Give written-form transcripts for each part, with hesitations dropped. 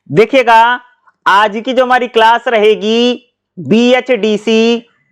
देखिएगा आज की जो हमारी क्लास रहेगी BHDC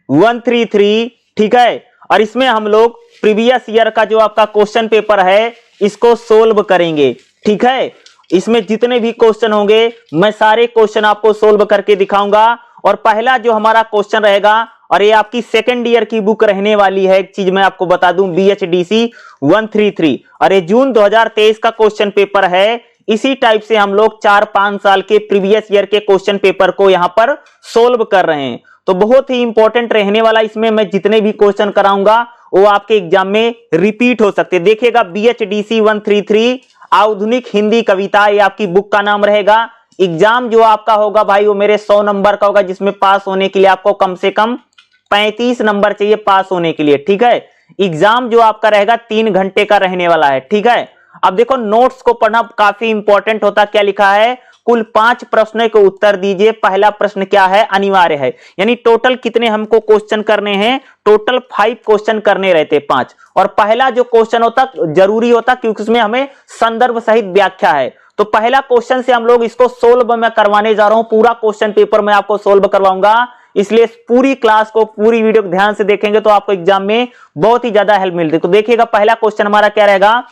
133, ठीक है। और इसमें हम लोग प्रीवियस ईयर का जो आपका क्वेश्चन पेपर है इसको सोल्व करेंगे, ठीक है। इसमें जितने भी क्वेश्चन होंगे मैं सारे क्वेश्चन आपको सोल्व करके दिखाऊंगा। और पहला जो हमारा क्वेश्चन रहेगा, और ये आपकी सेकेंड ईयर की बुक रहने वाली है, एक चीज मैं आपको बता दूं, BHDC 133, और ये जून 2023 का क्वेश्चन पेपर है। इसी टाइप से हम लोग 4-5 साल के प्रीवियस ईयर के क्वेश्चन पेपर को यहां पर सोल्व कर रहे हैं, तो बहुत ही इंपॉर्टेंट रहने वाला। इसमें मैं जितने भी क्वेश्चन कराऊंगा वो आपके एग्जाम में रिपीट हो सकते हैं। देखिएगा BHDC 133 आधुनिक हिंदी कविता, ये आपकी बुक का नाम रहेगा। एग्जाम जो आपका होगा भाई वो मेरे 100 नंबर का होगा, जिसमें पास होने के लिए आपको कम से कम 35 नंबर चाहिए पास होने के लिए, ठीक है। एग्जाम जो आपका रहेगा 3 घंटे का रहने वाला है, ठीक है। अब देखो नोट्स को पढ़ना काफी इंपॉर्टेंट होता। क्या लिखा है, कुल 5 प्रश्नों के उत्तर दीजिए। पहला प्रश्न क्या है, अनिवार्य है, यानी टोटल कितने हमको क्वेश्चन करने हैं, टोटल 5 क्वेश्चन करने रहते 5। और पहला जो क्वेश्चन होता जरूरी होता क्योंकि उसमें हमें संदर्भ सहित व्याख्या है। तो पहला क्वेश्चन से हम लोग इसको सोल्व मैं करवाने जा रहा हूं। पूरा क्वेश्चन पेपर मैं आपको सोल्व करवाऊंगा, इसलिए पूरी क्लास को, पूरी वीडियो को ध्यान से देखेंगे तो आपको एग्जाम में बहुत ही ज्यादा हेल्प मिलती है। तो देखिएगा पहला क्वेश्चन हमारा क्या रहेगा,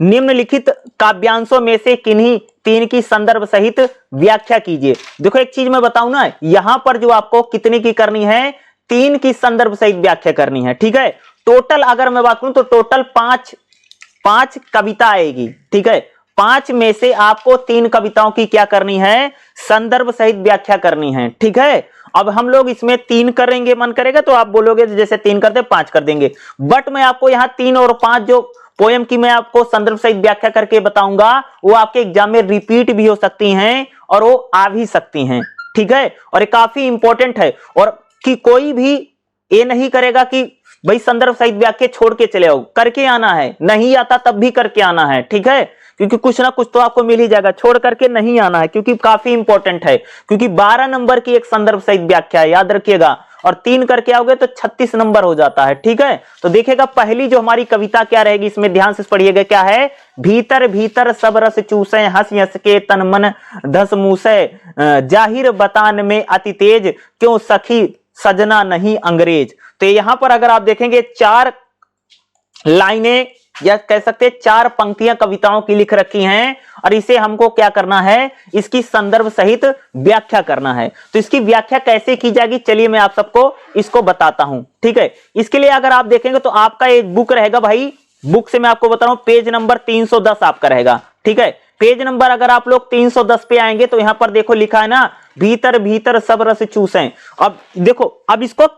निम्नलिखित काव्यांशों में से किन्हीं 3 की संदर्भ सहित व्याख्या कीजिए। देखो एक चीज मैं बताऊं ना, यहां पर जो आपको कितने की करनी है, 3 की संदर्भ सहित व्याख्या करनी है, ठीक है। टोटल अगर मैं बात करूं तो टोटल 5 कविता आएगी, ठीक है। 5 में से आपको 3 कविताओं की क्या करनी है, संदर्भ सहित व्याख्या करनी है, ठीक है। अब हम लोग इसमें 3 करेंगे, मन करेगा तो आप बोलोगे जैसे 3 करते 5 कर देंगे, बट मैं आपको यहां 3 और 5 जो पोयम की मैं आपको संदर्भ सहित व्याख्या करके बताऊंगा वो आपके एग्जाम में रिपीट भी हो सकती हैं और वो आ भी सकती हैं, ठीक है। और ये काफी इंपॉर्टेंट है, और कि कोई भी ये नहीं करेगा कि भाई संदर्भ सहित व्याख्या छोड़ के चले आओ, करके आना है, नहीं आता तब भी करके आना है, ठीक है। क्योंकि कुछ ना कुछ तो आपको मिल ही जाएगा, छोड़ करके नहीं आना है, क्योंकि काफी इंपॉर्टेंट है। क्योंकि 12 नंबर की एक संदर्भ सहित व्याख्या है, याद रखिएगा, और 3 करके आओगे तो 36 नंबर हो जाता है, ठीक है। तो देखिएगा पहली जो हमारी कविता क्या रहेगी, इसमें ध्यान से पढ़िएगा, क्या है, भीतर भीतर सब रस चूसे, हंस हंस के तन मन धस मूसे, जाहिर बतान में अति तेज, क्यों सखी सजना नहीं अंग्रेज। तो यहां पर अगर आप देखेंगे 4 लाइनें या कह सकते हैं 4 पंक्तियां कविताओं की लिख रखी हैं, और इसे हमको क्या करना है, इसकी संदर्भ सहित व्याख्या करना है। तो इसकी व्याख्या कैसे की जाएगी, चलिए मैं आप सबको इसको बताता हूं, ठीक है। इसके लिए अगर आप देखेंगे तो आपका एक बुक रहेगा भाई, बुक से मैं आपको बता रहा हूं, पेज नंबर 310 आपका रहेगा, ठीक है। पेज नंबर अगर आप लोग 310 पे आएंगे तो यहां पर देखो लिखा है ना, भीतर भीतर सब रस चूसे। अब देखो, अब इसको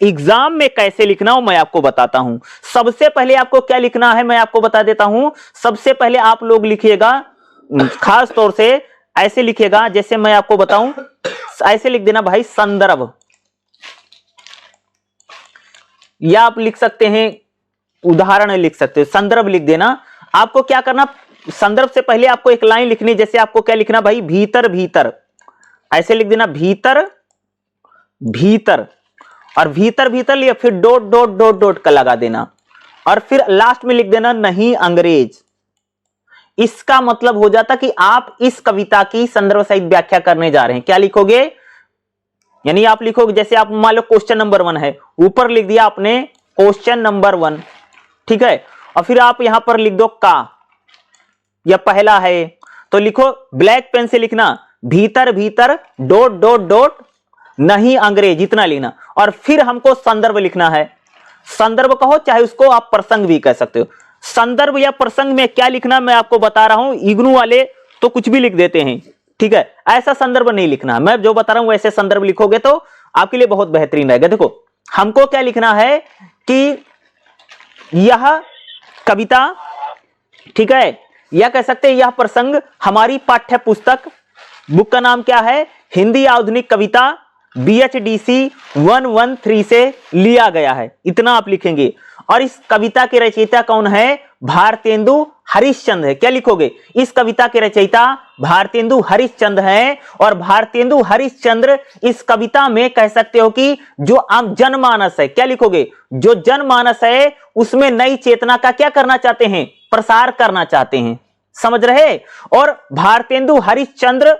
एग्जाम में कैसे लिखना हो मैं आपको बताता हूं। सबसे पहले आपको क्या लिखना है मैं आपको बता देता हूं। सबसे पहले आप लोग लिखिएगा, खास तौर से ऐसे लिखिएगा, जैसे मैं आपको बताऊं, ऐसे लिख देना भाई, संदर्भ, या आप लिख सकते हैं उदाहरण लिख सकते हो, संदर्भ लिख देना। आपको क्या करना, संदर्भ से पहले आपको एक लाइन लिखनी, जैसे आपको क्या लिखना भाई, भीतर भीतर, ऐसे लिख देना, भीतर भीतर, और भीतर भीतर लिया, फिर डॉट डॉट डॉट डॉट का लगा देना, और फिर लास्ट में लिख देना नहीं अंग्रेज। इसका मतलब हो जाता कि आप इस कविता की संदर्भ सहित व्याख्या करने जा रहे हैं। क्या लिखोगे, यानी आप लिखोगे, जैसे आप मान लो क्वेश्चन नंबर 1 है, ऊपर लिख दिया आपने क्वेश्चन नंबर 1, ठीक है। और फिर आप यहां पर लिख दो का, या पहला है तो लिखो, ब्लैक पेन से लिखना, भीतर भीतर डॉट डॉट डॉट नहीं अंग्रेज, इतना लिखना। और फिर हमको संदर्भ लिखना है, संदर्भ कहो चाहे उसको आप प्रसंग भी कह सकते हो। संदर्भ या प्रसंग में क्या लिखना मैं आपको बता रहा हूं, इग्नू वाले तो कुछ भी लिख देते हैं, ठीक है। ऐसा संदर्भ नहीं लिखना, मैं जो बता रहा हूं वैसे संदर्भ लिखोगे तो आपके लिए बहुत बेहतरीन रहेगा। देखो हमको क्या लिखना है कि यह कविता, ठीक है, या कह सकते हैं यह प्रसंग हमारी पाठ्य पुस्तक, बुक का नाम क्या है, हिंदी आधुनिक कविता BHDC 113 से लिया गया है, इतना आप लिखेंगे। और इस कविता के रचयिता कौन है, भारतेंदु हरिश्चंद्र है। क्या लिखोगे, इस कविता के रचयिता भारतेंदु हरिश्चंद्र हैं, और भारतेंदु हरिश्चंद्र इस कविता में कह सकते हो कि जो आम जनमानस है, क्या लिखोगे, जो जनमानस है उसमें नई चेतना का क्या करना चाहते हैं, प्रसार करना चाहते हैं, समझ रहे। और भारतेंदु हरिश्चंद्र,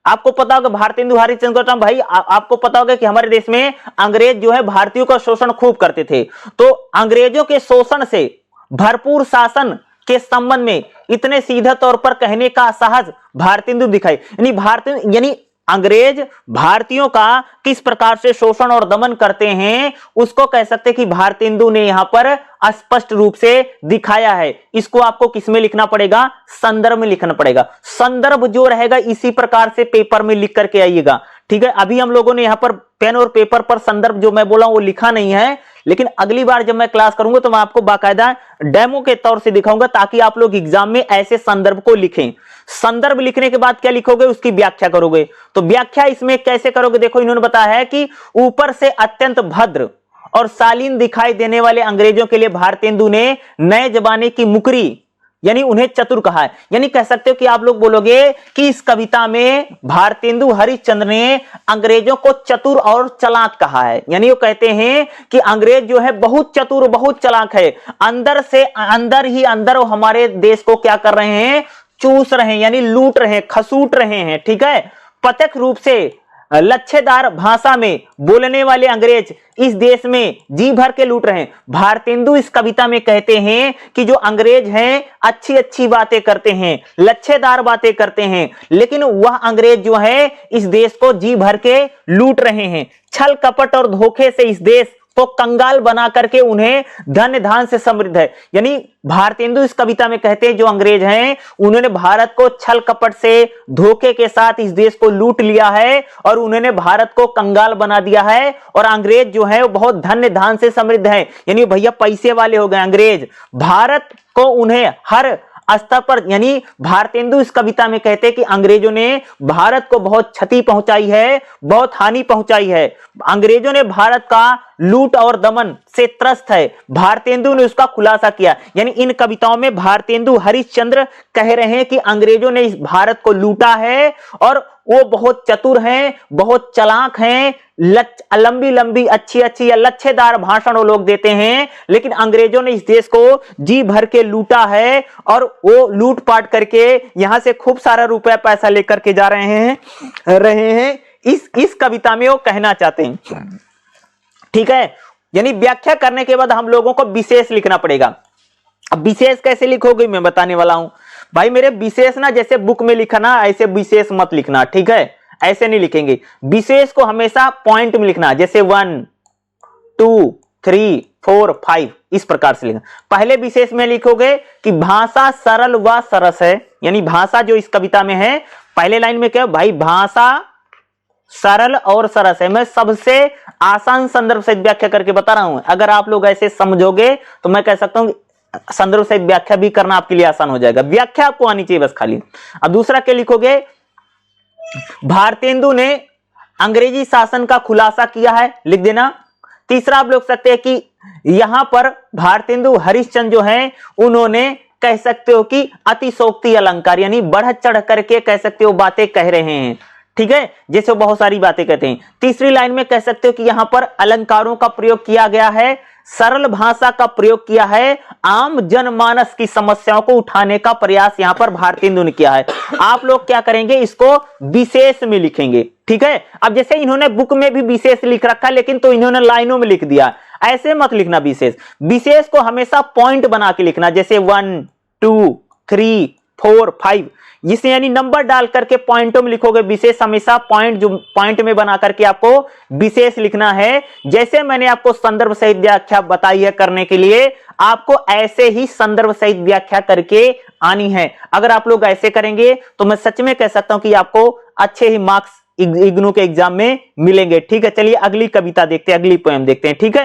आपको पता होगा भारतेंदु हरिश्चंद्र का भाई आपको पता होगा कि हमारे देश में अंग्रेज जो है भारतीयों का शोषण खूब करते थे। तो अंग्रेजों के शोषण से भरपूर शासन के संबंध में इतने सीधे तौर पर कहने का साहस भारतेंदु दिखाई। यानी अंग्रेज भारतीयों का किस प्रकार से शोषण और दमन करते हैं उसको कह सकते हैं कि भारतेंदु ने यहां पर स्पष्ट रूप से दिखाया है। इसको आपको किस में लिखना पड़ेगा, संदर्भ में लिखना पड़ेगा। संदर्भ जो रहेगा इसी प्रकार से पेपर में लिख करके आइएगा, ठीक है। अभी हम लोगों ने यहां पर पेन और पेपर पर संदर्भ जो मैं बोला वो लिखा नहीं है, लेकिन अगली बार जब मैं क्लास करूंगा तो मैं आपको बाकायदा डेमो के तौर से दिखाऊंगा ताकि आप लोग एग्जाम में ऐसे संदर्भ को लिखें। संदर्भ लिखने के बाद क्या लिखोगे, उसकी व्याख्या करोगे। तो व्याख्या इसमें कैसे करोगे, देखो इन्होंने बताया है कि ऊपर से अत्यंत भद्र और शालीन दिखाई देने वाले अंग्रेजों के लिए भारतेंदु ने नए जमाने की मुकरी यानी उन्हें चतुर कहा है। यानी कह सकते हो कि आप लोग बोलोगे कि इस कविता में भारतेंदु हरिश्चंद्र ने अंग्रेजों को चतुर और चालाक कहा है। यानी वो कहते हैं कि अंग्रेज जो है बहुत चतुर बहुत चालाक है, अंदर से अंदर ही अंदर वो हमारे देश को क्या कर रहे हैं, चूस रहे हैं, यानी लूट रहे हैं, खसूट रहे हैं, ठीक है। प्रत्यक्ष रूप से लच्छेदार भाषा में बोलने वाले अंग्रेज इस देश में जी भर के लूट रहे हैं। भारतेंदु इस कविता में कहते हैं कि जो अंग्रेज हैं अच्छी अच्छी बातें करते हैं, लच्छेदार बातें करते हैं, लेकिन वह अंग्रेज जो है इस देश को जी भर के लूट रहे हैं। छल कपट और धोखे से इस देश को कंगाल बना करके उन्हें धन धान से समृद्ध है। यानी भारतेंदु इस कविता में कहते हैं जो अंग्रेज हैं उन्होंने भारत को छल कपट से धोखे के साथ इस देश को लूट लिया है और उन्होंने भारत को कंगाल बना दिया है। और अंग्रेज जो है वो बहुत धन्य धान से समृद्ध है, यानी भैया पैसे वाले हो गए अंग्रेज। भारत को उन्हें हर स्तर पर, यानी भारतेंदु इस कविता में कहते हैं कि अंग्रेजों ने भारत को बहुत क्षति पहुंचाई है, बहुत हानि पहुंचाई है। अंग्रेजों ने भारत का लूट और दमन से त्रस्त है, भारतेंदु ने उसका खुलासा किया। यानी इन कविताओं में भारतेंदु हरिश्चंद्र कह रहे हैं कि अंग्रेजों ने इस भारत को लूटा है और वो बहुत चतुर हैं, बहुत चालाक हैं, लंबी लंबी अच्छी अच्छी या लच्छेदार भाषण वो लोग देते हैं, लेकिन अंग्रेजों ने इस देश को जी भर के लूटा है और वो लूटपाट करके यहां से खूब सारा रुपया पैसा लेकर के जा रहे हैं। इस कविता में वो कहना चाहते हैं, ठीक है। यानी व्याख्या करने के बाद हम लोगों को विशेष लिखना पड़ेगा। अब विशेष कैसे लिखोगे मैं बताने वाला हूं भाई। मेरे विशेष ना जैसे बुक में लिखा ना ऐसे विशेष मत लिखना, ठीक है, ऐसे नहीं लिखेंगे। विशेष को हमेशा पॉइंट में लिखना, जैसे 1 2 3 4 5 इस प्रकार से लिखना। पहले विशेष में लिखोगे कि भाषा सरल व सरस है, यानी भाषा जो इस कविता में है पहले लाइन में क्या भाई, भाषा सरल और सरस है। मैं सबसे आसान संदर्भ सहित व्याख्या करके बता रहा हूं। अगर आप लोग ऐसे समझोगे तो मैं कह सकता हूं संदर्भ सहित व्याख्या भी करना आपके लिए आसान हो जाएगा। व्याख्या आपको आनी चाहिए बस खाली। अब दूसरा क्या लिखोगे, भारतेंदु ने अंग्रेजी शासन का खुलासा किया है, लिख देना। तीसरा आप लोग सकते हैं कि यहां पर भारतेंदु हरिश्चंद्र जो है उन्होंने कह सकते हो कि अतिशोक्ति अलंकार, यानी बढ़ चढ़ करके कह सकते हो बातें कह रहे हैं, ठीक है, जैसे बहुत सारी बातें कहते हैं। तीसरी लाइन में कह सकते हो कि यहां पर अलंकारों का प्रयोग किया गया है, सरल भाषा का प्रयोग किया है, आम जनमानस की समस्याओं को उठाने का प्रयास यहां पर भारतेंदु ने किया है। आप लोग क्या करेंगे, इसको विशेष में लिखेंगे, ठीक है। अब जैसे इन्होंने बुक में भी विशेष लिख रखा, लेकिन तो इन्होंने लाइनों में लिख दिया, ऐसे मत लिखना। विशेष विशेष को हमेशा पॉइंट बना के लिखना, जैसे 1 2 3 4 5 जिसे यानी नंबर डाल करके पॉइंटों में लिखोगे। विशेष हमेशा पॉइंट जो पॉइंट में बना करके आपको विशेष लिखना है। जैसे मैंने आपको संदर्भ सहित व्याख्या बताई है करने के लिए, आपको ऐसे ही संदर्भ सहित व्याख्या करके आनी है। अगर आप लोग ऐसे करेंगे तो मैं सच में कह सकता हूं कि आपको अच्छे ही मार्क्स इग्नू के एग्जाम में मिलेंगे, ठीक है। चलिए अगली कविता देखते हैं, अगली पोएम देखते हैं, ठीक है।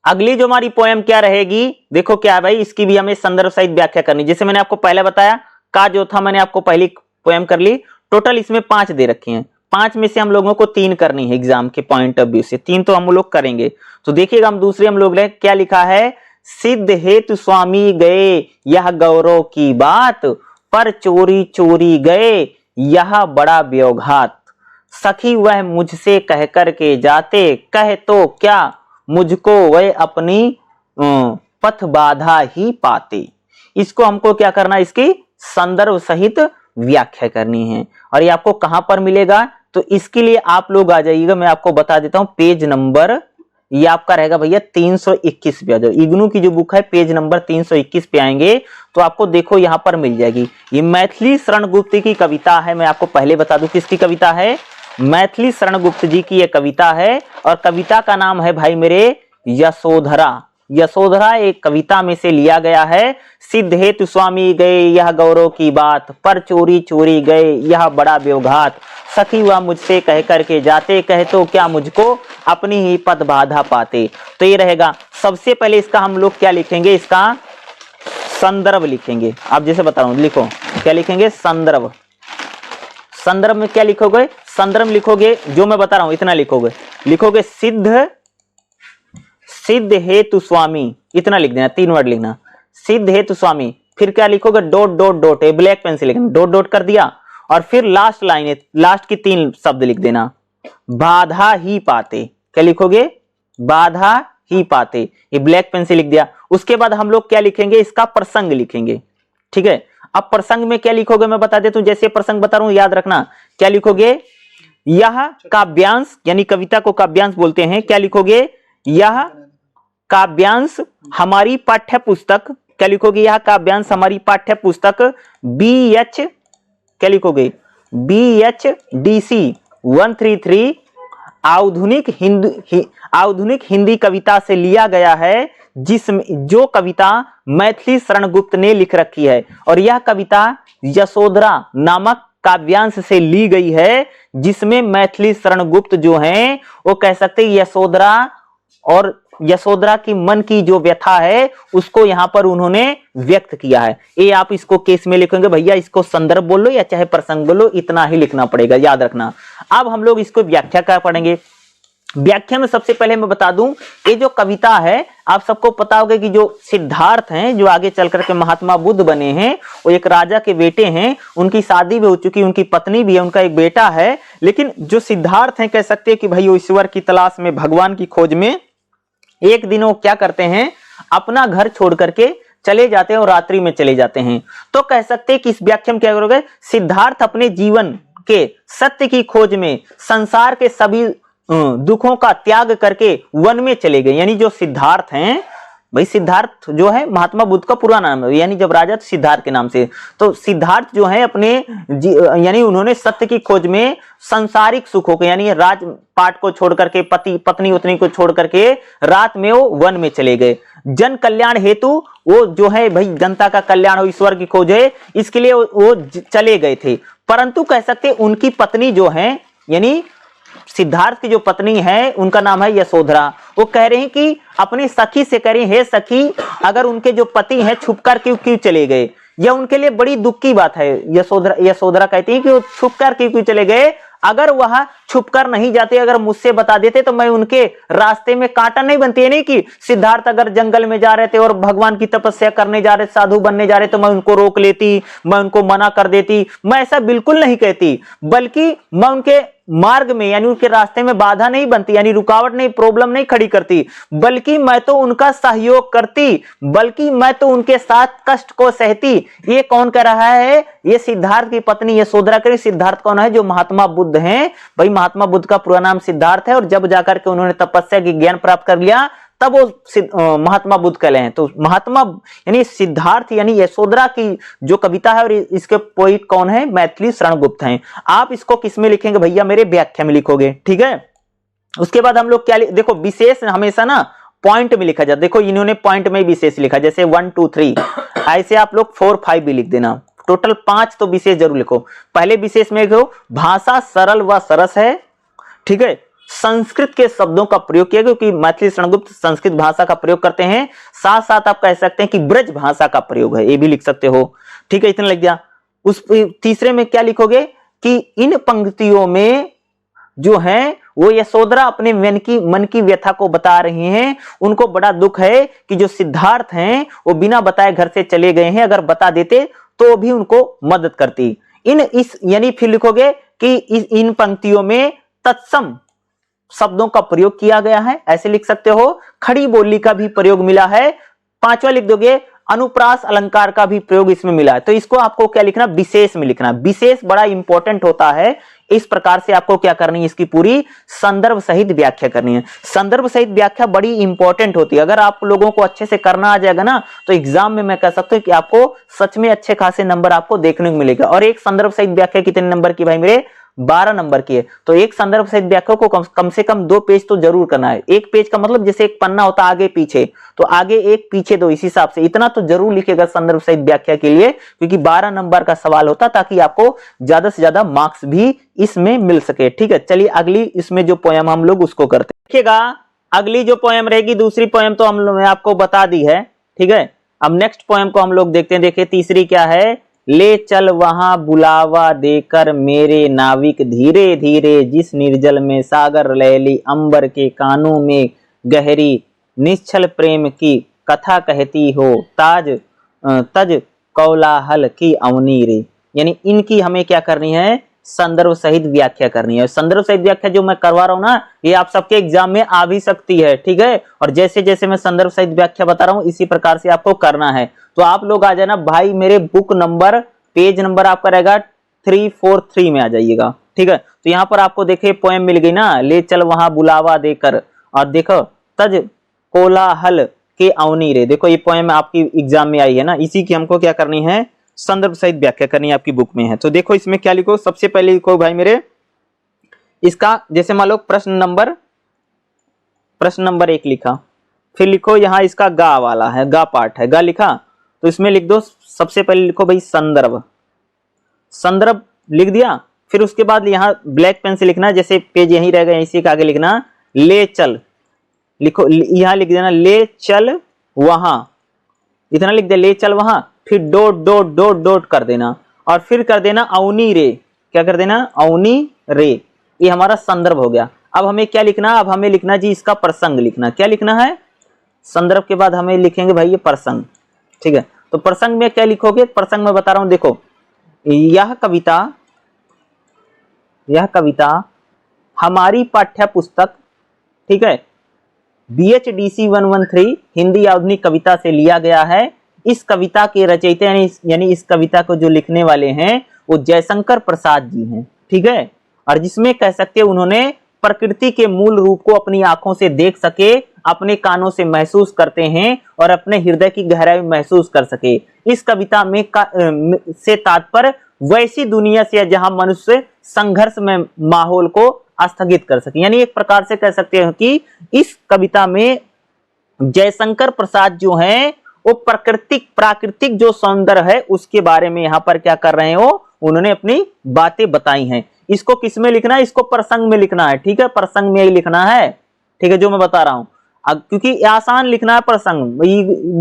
अगली जो हमारी पोएम क्या रहेगी, देखो क्या है भाई, इसकी भी हमें संदर्भ सहित व्याख्या करनी। जैसे मैंने आपको पहले बताया का जो था, मैंने आपको पहली पोएम कर ली। टोटल इसमें 5 दे रखी हैं, 5 में से हम लोगों को 3 करनी है एग्जाम के पॉइंट ऑफ व्यू से। 3 तो हम लोग करेंगे। तो देखिएगा हम दूसरे हम लोग ने क्या लिखा है, सिद्ध हेतु स्वामी गए यह गौरव की बात, पर चोरी चोरी गए यह बड़ा व्योघात। सखी वह मुझसे कह कर के जाते, कह तो क्या मुझको वह अपनी पथ बाधा ही पाते। इसको हमको क्या करना, इसकी संदर्भ सहित व्याख्या करनी है। और ये आपको कहां पर मिलेगा, तो इसके लिए आप लोग आ जाइएगा, मैं आपको बता देता हूं पेज नंबर, ये आपका रहेगा भैया 321 पे आ जाओ। इग्नू की जो बुक है पेज नंबर 321 पे आएंगे तो आपको देखो यहां पर मिल जाएगी। ये मैथिली शरण गुप्त की कविता है, मैं आपको पहले बता दूं किसकी कविता है, मैथिली शरण गुप्त जी की ये कविता है। और कविता का नाम है भाई मेरे यशोधरा। यशोधरा एक कविता में से लिया गया है। सिद्ध हेतु स्वामी गए यह गौरव की बात, पर चोरी चोरी गए यह बड़ा व्यवघात, सखी वह मुझसे कह करके जाते, कहे तो क्या मुझको अपनी ही पद बाधा पाते। तो ये रहेगा। सबसे पहले इसका हम लोग क्या लिखेंगे, इसका संदर्भ लिखेंगे। आप जैसे बता रहा हूं, लिखो क्या लिखेंगे, संदर्भ। संदर्भ में क्या लिखोगे, संदर्भ लिखोगे जो मैं बता रहा हूं इतना लिखोगे, लिखोगे सिद्ध हेतु स्वामी, इतना लिख देना, 3 वर्ड लिखना, सिद्ध हेतु स्वामी। फिर क्या लिखोगे, dot dot dot, black pen से लिखना, डॉट डॉट कर दिया। और फिर लास्ट लाइन है, लास्ट की 3 शब्द लिख देना, बाधा ही पाते। क्या लिखोगे, बाधा ही पाते, ये ब्लैक पेन से लिख दिया। उसके बाद हम लोग क्या लिखेंगे, इसका प्रसंग लिखेंगे। ठीक है, अब प्रसंग में क्या लिखोगे मैं बता देता हूं, जैसे प्रसंग बता रहा हूं याद रखना। क्या लिखोगे, यह काव्यांश, यानी कविता को काव्यांश बोलते हैं। क्या लिखोगे, यह काव्यांश हमारी पाठ्य पुस्तक। क्या लिखोगे, यह काव्यांश हमारी पाठ्य पुस्तक BH, क्या लिखोगे, BHDC 133 आधुनिक हिंदी कविता से लिया गया है, जिसमें जो कविता मैथिली शरण गुप्त ने लिख रखी है। और यह कविता यशोधरा नामक काव्यांश से ली गई है, जिसमें मैथिली शरण गुप्त जो हैं वो कह सकते हैं यशोधरा, और यशोधरा की मन की जो व्यथा है उसको यहां पर उन्होंने व्यक्त किया है। ये आप इसको केस में लिखेंगे भैया, इसको संदर्भ बोलो या चाहे प्रसंग बोलो, इतना ही लिखना पड़ेगा, याद रखना। अब हम लोग इसको व्याख्या कर पढ़ेंगे। व्याख्या में सबसे पहले मैं बता दूं, ये जो कविता है आप सबको पता होगा कि जो सिद्धार्थ हैं, जो आगे चल करके महात्मा बुद्ध बने हैं, वो एक राजा के बेटे हैं। उनकी शादी भी हो चुकी, उनकी पत्नी भी है, उनका एक बेटा है। लेकिन जो सिद्धार्थ हैं, कह सकते हैं कि भाई वो ईश्वर की तलाश में, भगवान की खोज में, एक दिन वो क्या करते हैं, अपना घर छोड़ करके चले जाते हैं और रात्रि में चले जाते हैं। तो कह सकते हैं कि इस व्याख्या में क्या करोगे, सिद्धार्थ अपने जीवन के सत्य की खोज में संसार के सभी दुखों का त्याग करके वन में चले गए। यानी जो सिद्धार्थ हैं, भाई सिद्धार्थ जो है महात्मा बुद्ध का पूरा नाम है, यानी जब राजा तो सिद्धार्थ के नाम से, तो सिद्धार्थ जो है अपने यानी उन्होंने सत्य की खोज में सांसारिक सुखों को, यानी राजपाट को छोड़ करके, पति पत्नी उतनी को छोड़ करके रात में वो वन में चले गए। जन कल्याण हेतु, वो जो है भाई जनता का कल्याण हो, ईश्वर की खोज है, इसके लिए वो चले गए थे। परंतु कह सकते उनकी पत्नी जो है, यानी सिद्धार्थ की जो पत्नी है उनका नाम है यशोधरा, वो कह रही कि अपनी सखी से कह रही, हे सखी, अगर उनके जो पति हैं छुपकर क्यों चले गए, यह उनके लिए बड़ी दुख की बात है। यशोधरा कहती है कि वो छुपकर क्यों चले गए, अगर वह छुपकर नहीं जाते, अगर मुझसे बता देते तो मैं उनके रास्ते में कांटा नहीं बनती है। नहीं कि सिद्धार्थ अगर जंगल में जा रहे थे और भगवान की तपस्या करने जा रहे, साधु बनने जा रहे, तो मैं उनको रोक लेती, मैं उनको मना कर देती। मैं ऐसा बिल्कुल नहीं कहती, बल्कि मैं उनके मार्ग में, यानी उनके रास्ते में बाधा नहीं बनती, यानी रुकावट नहीं, प्रॉब्लम नहीं खड़ी करती, बल्कि मैं तो उनका सहयोग करती, बल्कि मैं तो उनके साथ कष्ट को सहती। ये कौन कह रहा है, ये सिद्धार्थ की पत्नी यशोधरा कह रही। सिद्धार्थ कौन है, जो महात्मा बुद्ध हैं। भाई महात्मा बुद्ध का पूरा नाम सिद्धार्थ है, और जब जाकर के उन्होंने तपस्या की ज्ञान प्राप्त कर लिया तब वो महात्मा बुद्ध कहले हैं। तो महात्मा यानी सिद्धार्थ यानी यशोधरा की जो कविता है, और इसके पोइट कौन है, मैथिली शरण गुप्त हैं। आप इसको किस में लिखेंगे भैया, मेरे व्याख्या में लिखोगे, ठीक है। उसके बाद हम लोग क्या देखो, विशेष हमेशा ना पॉइंट में लिखा जाता। देखो इन्होंने पॉइंट में विशेष लिखा, जैसे 1 2 3, ऐसे आप लोग 4 5 भी लिख देना। टोटल 5 तो विशेष जरूर लिखो। पहले विशेष में लिखो, भाषा सरल व सरस है, ठीक है। संस्कृत के शब्दों का प्रयोग किया, क्योंकि मैथिली शरण गुप्त संस्कृत भाषा का प्रयोग करते हैं। साथ साथ आप कह सकते हैं कि ब्रज भाषा का प्रयोग है, ये भी लिख सकते हो, ठीक है। इतना लिख दिया। उस तीसरे में क्या लिखोगे कि इन पंक्तियों में जो है वो यशोधरा अपने मन की व्यथा को बता रही हैं। उनको बड़ा दुख है कि जो सिद्धार्थ हैं वो बिना बताए घर से चले गए हैं, अगर बता देते तो भी उनको मदद करती। यानी फिर लिखोगे कि इन पंक्तियों में तत्सम शब्दों का प्रयोग किया गया है, ऐसे लिख सकते हो। खड़ी बोली का भी प्रयोग मिला है। 5वां लिख दोगे, अनुप्रास अलंकार का भी प्रयोग इसमें मिला है। तो इसको आपको क्या लिखना, विशेष में लिखना। विशेष बड़ा इंपॉर्टेंट होता है। इस प्रकार से आपको क्या करनी है, इसकी पूरी संदर्भ सहित व्याख्या करनी है। संदर्भ सहित व्याख्या बड़ी इंपॉर्टेंट होती है। अगर आप लोगों को अच्छे से करना आ जाएगा ना, तो एग्जाम में मैं कह सकता हूं कि आपको सच में अच्छे खासे नंबर आपको देखने को मिलेगा। और एक संदर्भ सहित व्याख्या कितने नंबर की भाई मेरे, 12 नंबर की है। तो एक संदर्भ सहित व्याख्या को कम से कम 2 पेज तो जरूर करना है। एक पेज का मतलब जैसे एक पन्ना होता है आगे पीछे, तो आगे एक पीछे 2, इस हिसाब से इतना तो जरूर लिखेगा संदर्भ सहित व्याख्या के लिए, क्योंकि 12 नंबर का सवाल होता, ताकि आपको ज्यादा से ज्यादा मार्क्स भी इसमें मिल सके। ठीक है, चलिए अगली इसमें जो पोयम हम लोग उसको करते हैं। देखिएगा अगली जो पोयम रहेगी, दूसरी पोयम तो हम लोग आपको बता दी है। ठीक है, अब नेक्स्ट पोयम को हम लोग देखते हैं। देखिए तीसरी क्या है, ले चल वहां बुलावा देकर मेरे नाविक, धीरे धीरे जिस निर्जल में सागर लैली, अंबर के कानों में गहरी निश्चल प्रेम की कथा कहती हो, तज कौलाहल की अवनी रे। यानी इनकी हमें क्या करनी है, संदर्भ सहित व्याख्या करनी है। संदर्भ सहित व्याख्या जो मैं करवा रहा हूं ना, ये आप सबके एग्जाम में आ भी सकती है। ठीक है, और जैसे जैसे मैं संदर्भ सहित व्याख्या बता रहा हूं, इसी प्रकार से आपको करना है। तो आप लोग आ जाना भाई, मेरे बुक नंबर पेज नंबर आपका रहेगा 343 में आ जाइएगा। ठीक है, तो यहाँ पर आपको देखिए पोएम मिल गई ना, ले चल वहां बुलावा देकर, और देखो तज कोलाहल के अवनी रे। देखो ये पोएम आपकी एग्जाम में आई है ना, इसी की हमको क्या करनी है, संदर्भ सहित व्याख्या करनी है, आपकी बुक में है। तो देखो इसमें क्या लिखो, सबसे पहले लिखो भाई मेरे, इसका जैसे मान लो प्रश्न नंबर 1 लिखा, फिर लिखो यहाँ इसका गा वाला है, गा पार्ट है, गा लिखा, तो इसमें लिख दो सबसे पहले लिखो भाई संदर्भ लिख दिया। फिर उसके बाद यहाँ ब्लैक पेन से लिखना, जैसे पेज यहीं रहेगा, इसी के आगे लिखना ले चल, लिखो यहाँ लिख देना ले चल वहां, इतना लिख दे ले चल वहां, फिर डॉट डॉट डॉट डॉट कर देना, और फिर कर देना अवनी रे। क्या कर देना, अवनी रे। ये हमारा संदर्भ हो गया। अब हमें क्या लिखना, अब हमें लिखना जी इसका प्रसंग लिखना। क्या लिखना है, संदर्भ के बाद हमें लिखेंगे भाई ये प्रसंग। ठीक है, तो प्रसंग में क्या लिखोगे, प्रसंग में बता रहा हूं, देखो यह कविता हमारी पाठ्य पुस्तक, ठीक है, BHDC 113 हिंदी आधुनिक कविता से लिया गया है। इस कविता के रचयिता यानी इस कविता को जो लिखने वाले हैं वो जयशंकर प्रसाद जी हैं। ठीक है, और जिसमें कह सकते हैं उन्होंने प्रकृति के मूल रूप को अपनी आंखों से देख सके, अपने कानों से महसूस करते हैं और अपने हृदय की गहराई महसूस कर सके। इस कविता में से तात्पर्य वैसी दुनिया से जहां मनुष्य संघर्ष में माहौल को स्थगित कर सके। यानी एक प्रकार से कह सकते हैं कि इस कविता में जयशंकर प्रसाद जो हैं वो प्राकृतिक जो सौंदर्य है उसके बारे में यहाँ पर क्या कर रहे हैं, वो उन्होंने अपनी बातें बताई हैं। इसको किस में लिखना है, इसको प्रसंग में लिखना है। ठीक है, प्रसंग में ही लिखना है। ठीक है, जो मैं बता रहा हूं, क्योंकि आसान लिखना है प्रसंग,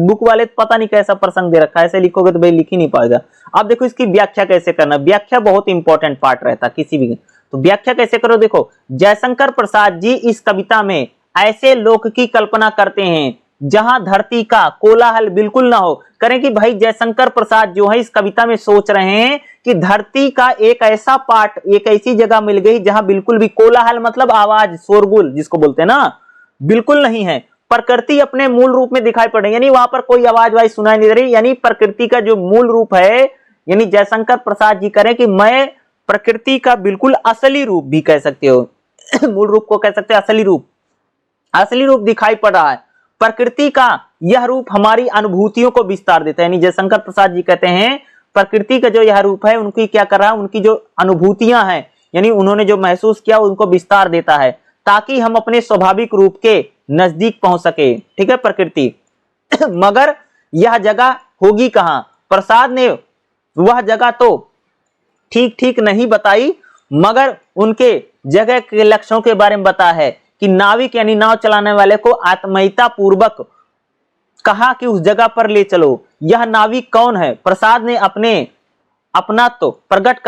बुक वाले पता नहीं कैसा प्रसंग दे रखा है, ऐसे लिखोगे तो भाई लिख ही नहीं पाएगा। अब देखो इसकी व्याख्या कैसे करना, व्याख्या बहुत इंपॉर्टेंट पार्ट रहता है किसी भी। तो व्याख्या कैसे करो, देखो जयशंकर प्रसाद जी इस कविता में ऐसे लोक की कल्पना करते हैं जहां धरती का कोलाहल बिल्कुल ना हो। करें कि भाई जयशंकर प्रसाद जो है इस कविता में सोच रहे हैं कि धरती का एक ऐसा पार्ट, एक ऐसी जगह मिल गई जहां बिल्कुल भी कोलाहल मतलब आवाज, शोरगुल जिसको बोलते हैं ना, बिल्कुल नहीं है। प्रकृति अपने मूल रूप में दिखाई पड़ रही, यानी वहां पर कोई आवाज वाइज सुनाई नहीं दे रही। यानी प्रकृति का जो मूल रूप है, यानी जयशंकर प्रसाद जी करें कि मैं प्रकृति का बिल्कुल असली रूप भी कह सकते हो मूल रूप को कह सकते हैं असली रूप दिखाई पड़ रहा है। प्रकृति का यह रूप हमारी अनुभूतियों को विस्तार देता है। यानी जयशंकर प्रसाद जी कहते हैं प्रकृति का जो यह रूप है उनकी क्या कर रहा है, उनकी जो अनुभूतियां हैं यानी उन्होंने जो महसूस किया उनको विस्तार देता है ताकि हम अपने स्वाभाविक रूप के नजदीक पहुंच सके। ठीक है, प्रकृति मगर यह जगह होगी कहां, प्रसाद ने वह जगह तो ठीक नहीं बताई, मगर उनके जगह के लक्ष्यों के बारे में बताया है कि नाविक यानी नाव चलाने वाले को आत्मीयता पूर्वक कहा कि उस जगह पर ले चलो। यह नाविक कौन है, प्रसाद ने अपना तो प्रकट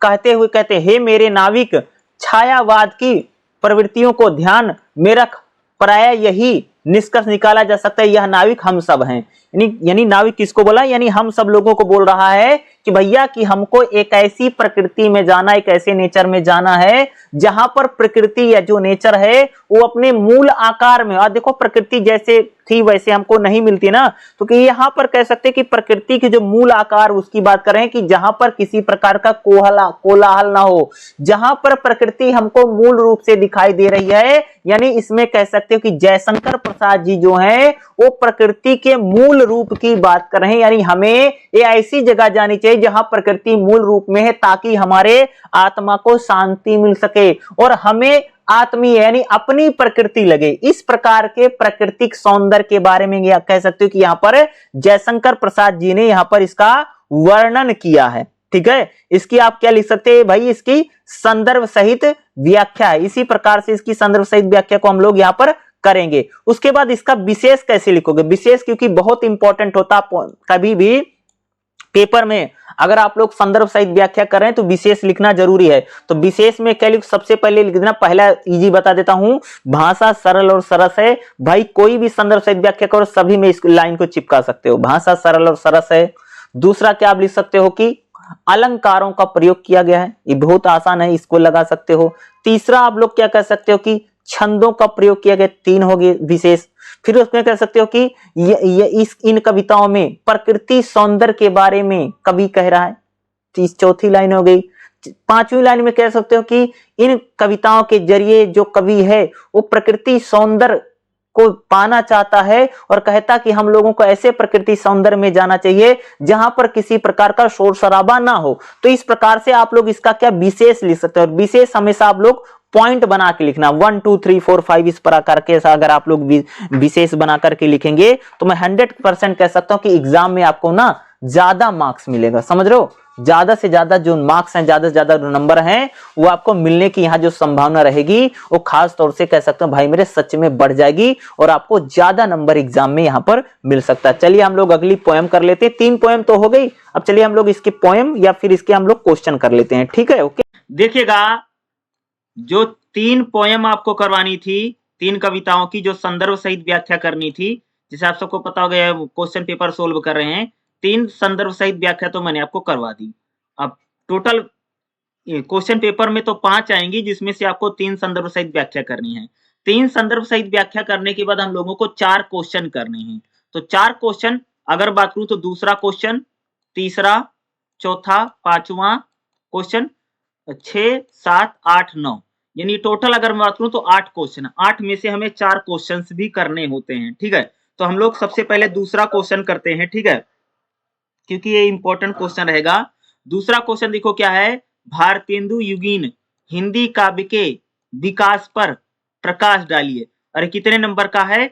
कहते हे मेरे नाविक, छायावाद की प्रवृत्तियों को ध्यान में रख प्राय यही निष्कर्ष निकाला जा सकता है यह नाविक हम सब हैं। यानी नाविक किसको बोला, यानी हम सब लोगों को बोल रहा है कि भैया कि हमको एक ऐसी प्रकृति में जाना, एक ऐसे नेचर में जाना है जहां पर प्रकृति या जो नेचर है वो अपने मूल आकार में, और देखो प्रकृति जैसे थी वैसे हमको नहीं मिलती ना, तो कि यहां पर कह सकते हैं कि प्रकृति के जो मूल आकार उसकी बात कर रहे हैं कि जहां पर किसी प्रकार का कोलाहल ना हो, जहां पर प्रकृति हमको मूल रूप से दिखाई दे रही है। यानी इसमें कह सकते हो कि जयशंकर प्रसाद जी जो हैं वो प्रकृति के मूल रूप की बात कर रहे हैं। यानी हमें ये ऐसी जगह जानी चाहिए जहां प्रकृति मूल रूप में है, ताकि हमारे आत्मा को शांति मिल सके और हमें आत्मीय यानी अपनी प्रकृति लगे। इस प्रकार के प्राकृतिक सौंदर्य के बारे में कह सकते हो कि यहां पर जयशंकर प्रसाद जी ने यहां पर इसका वर्णन किया है। ठीक है, इसकी आप क्या लिख सकते हैं भाई, इसकी संदर्भ सहित व्याख्या है। इसी प्रकार से इसकी संदर्भ सहित व्याख्या को हम लोग यहां पर करेंगे। उसके बाद इसका विशेष कैसे लिखोगे, विशेष क्योंकि बहुत इंपॉर्टेंट होता, कभी भी पेपर में अगर आप लोग संदर्भ सहित व्याख्या कर रहे हैं तो विशेष लिखना जरूरी है। तो विशेष में क्या लिख, सबसे पहले लिख देना, पहला इजी बता देता हूं, भाषा सरल और सरस है। भाई कोई भी संदर्भ सहित व्याख्या करो सभी में इस लाइन को चिपका सकते हो, भाषा सरल और सरस है। दूसरा क्या आप लिख सकते हो कि अलंकारों का प्रयोग किया गया है, ये बहुत आसान है, इसको लगा सकते हो। तीसरा आप लोग क्या कह सकते हो कि छंदों का प्रयोग किया गया, 3 हो गए विशेष। फिर उसमें कह सकते हो कि इन कविताओं में प्रकृति सौंदर्य के बारे में कवि कह रहा है, 4थी लाइन हो गई। 5वीं लाइन में कह सकते हो कि इन कविताओं के जरिए जो कवि है वो प्रकृति सौंदर्य को पाना चाहता है और कहता कि हम लोगों को ऐसे प्रकृति सौंदर्य में जाना चाहिए जहां पर किसी प्रकार का शोर शराबा ना हो। तो इस प्रकार से आप लोग इसका क्या विशेष लिख सकते हो। विशेष हमेशा आप लोग पॉइंट बना के लिखना, 1 2 3 4 5 इस प्रकार के अगर आप लोग विशेष बना करके लिखेंगे तो मैं 100% कह सकता हूं कि एग्जाम में आपको ना ज्यादा मार्क्स मिलेगा। समझ रहे हो, ज्यादा से ज्यादा जो मार्क्स हैं, ज्यादा से ज्यादा नंबर हैं वो आपको मिलने की यहाँ जो संभावना रहेगी वो खास तौर से कह सकते हो भाई मेरे सच में बढ़ जाएगी और आपको ज्यादा नंबर एग्जाम में यहाँ पर मिल सकता है। चलिए हम लोग अगली पोएम कर लेते हैं। 3 पोएम तो हो गई, अब चलिए हम लोग इसकी पोएम या फिर इसके हम लोग क्वेश्चन कर लेते हैं। ठीक है, ओके। देखिएगा जो 3 पोएम आपको करवानी थी, 3 कविताओं की जो संदर्भ सहित व्याख्या करनी थी, जिसे आप सबको पता हो गया क्वेश्चन पेपर सोल्व कर रहे हैं, 3 संदर्भ सहित व्याख्या तो मैंने आपको करवा दी। अब टोटल क्वेश्चन पेपर में तो 5 आएंगी जिसमें से आपको 3 संदर्भ सहित व्याख्या करनी है। 3 संदर्भ सहित व्याख्या करने के बाद हम लोगों को 4 क्वेश्चन करने हैं। तो 4 क्वेश्चन अगर बात करूं तो दूसरा क्वेश्चन, तीसरा, चौथा, 5वां क्वेश्चन, 6, 7, 8, 9 यानी टोटल अगर मैं बात करूं तो 8 क्वेश्चन। 8 में से हमें 4 क्वेश्चंस भी करने होते हैं। ठीक है, तो हम लोग सबसे पहले दूसरा क्वेश्चन करते हैं। ठीक है, क्योंकि ये इंपॉर्टेंट क्वेश्चन रहेगा। दूसरा क्वेश्चन देखो क्या है, भारतेंदु युगीन हिंदी काव्य के विकास पर प्रकाश डालिए। अरे कितने नंबर का है,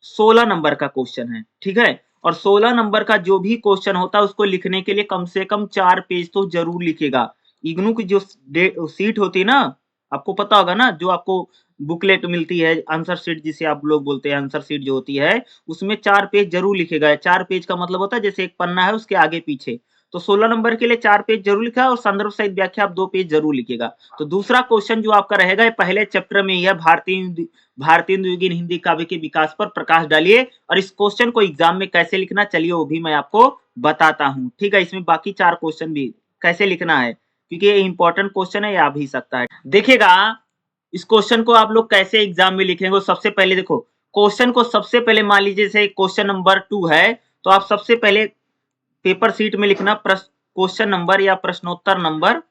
16 नंबर का क्वेश्चन है। ठीक है, और 16 नंबर का जो भी क्वेश्चन होता है उसको लिखने के लिए कम से कम 4 पेज तो जरूर लिखेगा। इग्नू की जो सीट होती है ना, आपको पता होगा ना, जो आपको बुकलेट मिलती है, आंसर शीट जिसे आप लोग बोलते हैं, आंसर शीट जो होती है उसमें 4 पेज जरूर लिखेगा। 4 पेज का मतलब होता है जैसे एक पन्ना है उसके आगे पीछे, तो 16 नंबर के लिए 4 पेज जरूर लिखा है और संदर्भ सहित व्याख्या आप 2 पेज जरूर लिखेगा। तो दूसरा क्वेश्चन जो आपका रहेगा पहले चैप्टर में ही है, भारतेंदु युगीन हिंदी काव्य के विकास पर प्रकाश डालिए। और इस क्वेश्चन को एग्जाम में कैसे लिखना चलिए वो भी मैं आपको बताता हूँ। ठीक है, इसमें बाकी 4 क्वेश्चन भी कैसे लिखना है क्योंकि ये इंपॉर्टेंट क्वेश्चन है, ये आ भी सकता है। देखिएगा इस क्वेश्चन को आप लोग कैसे एग्जाम में लिखेंगे। सबसे पहले देखो क्वेश्चन को सबसे पहले मान लीजिए जैसे क्वेश्चन नंबर 2 है तो आप सबसे पहले पेपर शीट में लिखना क्वेश्चन नंबर या प्रश्नोत्तर नंबर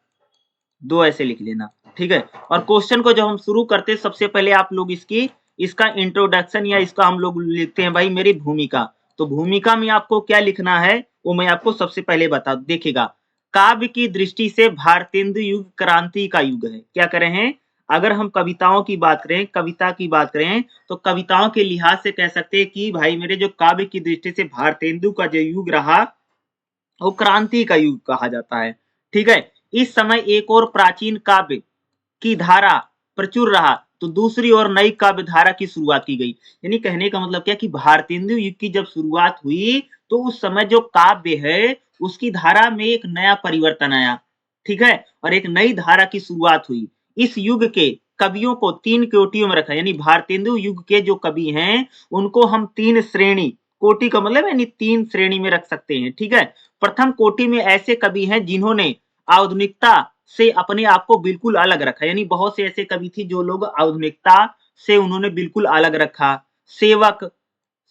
2 ऐसे लिख लेना। ठीक है, और क्वेश्चन को जब हम शुरू करते हैं सबसे पहले आप लोग इसका इंट्रोडक्शन या इसका हम लोग लिखते हैं भाई मेरी भूमिका। तो भूमिका में आपको क्या लिखना है वो मैं आपको सबसे पहले बता। देखिएगा काव्य की दृष्टि से भारतेंदु युग क्रांति का युग है। क्या करें हैं, अगर हम कविताओं की बात करें, कविता की बात करें तो कविताओं के लिहाज से कह सकते हैं कि भाई मेरे जो काव्य की दृष्टि से भारतेंदु का जो युग रहा वो क्रांति का युग कहा जाता है। ठीक है, इस समय एक और प्राचीन काव्य की धारा प्रचुर रहा तो दूसरी ओर नई काव्य धारा की शुरुआत की गई। यानी कहने का मतलब क्या कि भारतेंदु युग की जब शुरुआत हुई तो उस समय जो काव्य है उसकी धारा में एक नया परिवर्तन आया। ठीक है, और एक नई धारा की शुरुआत हुई। इस युग के कवियों को 3 कोटियों में रखा, यानी भारतेंदु युग के जो कवि हैं उनको हम 3 श्रेणी, कोटि का मतलब यानी 3 श्रेणी में रख सकते हैं, ठीक है। प्रथम कोटि में ऐसे कवि हैं जिन्होंने आधुनिकता से अपने आप को बिल्कुल अलग रखा, यानी बहुत से ऐसे कवि थे जो लोग आधुनिकता से उन्होंने बिल्कुल अलग रखा। सेवक,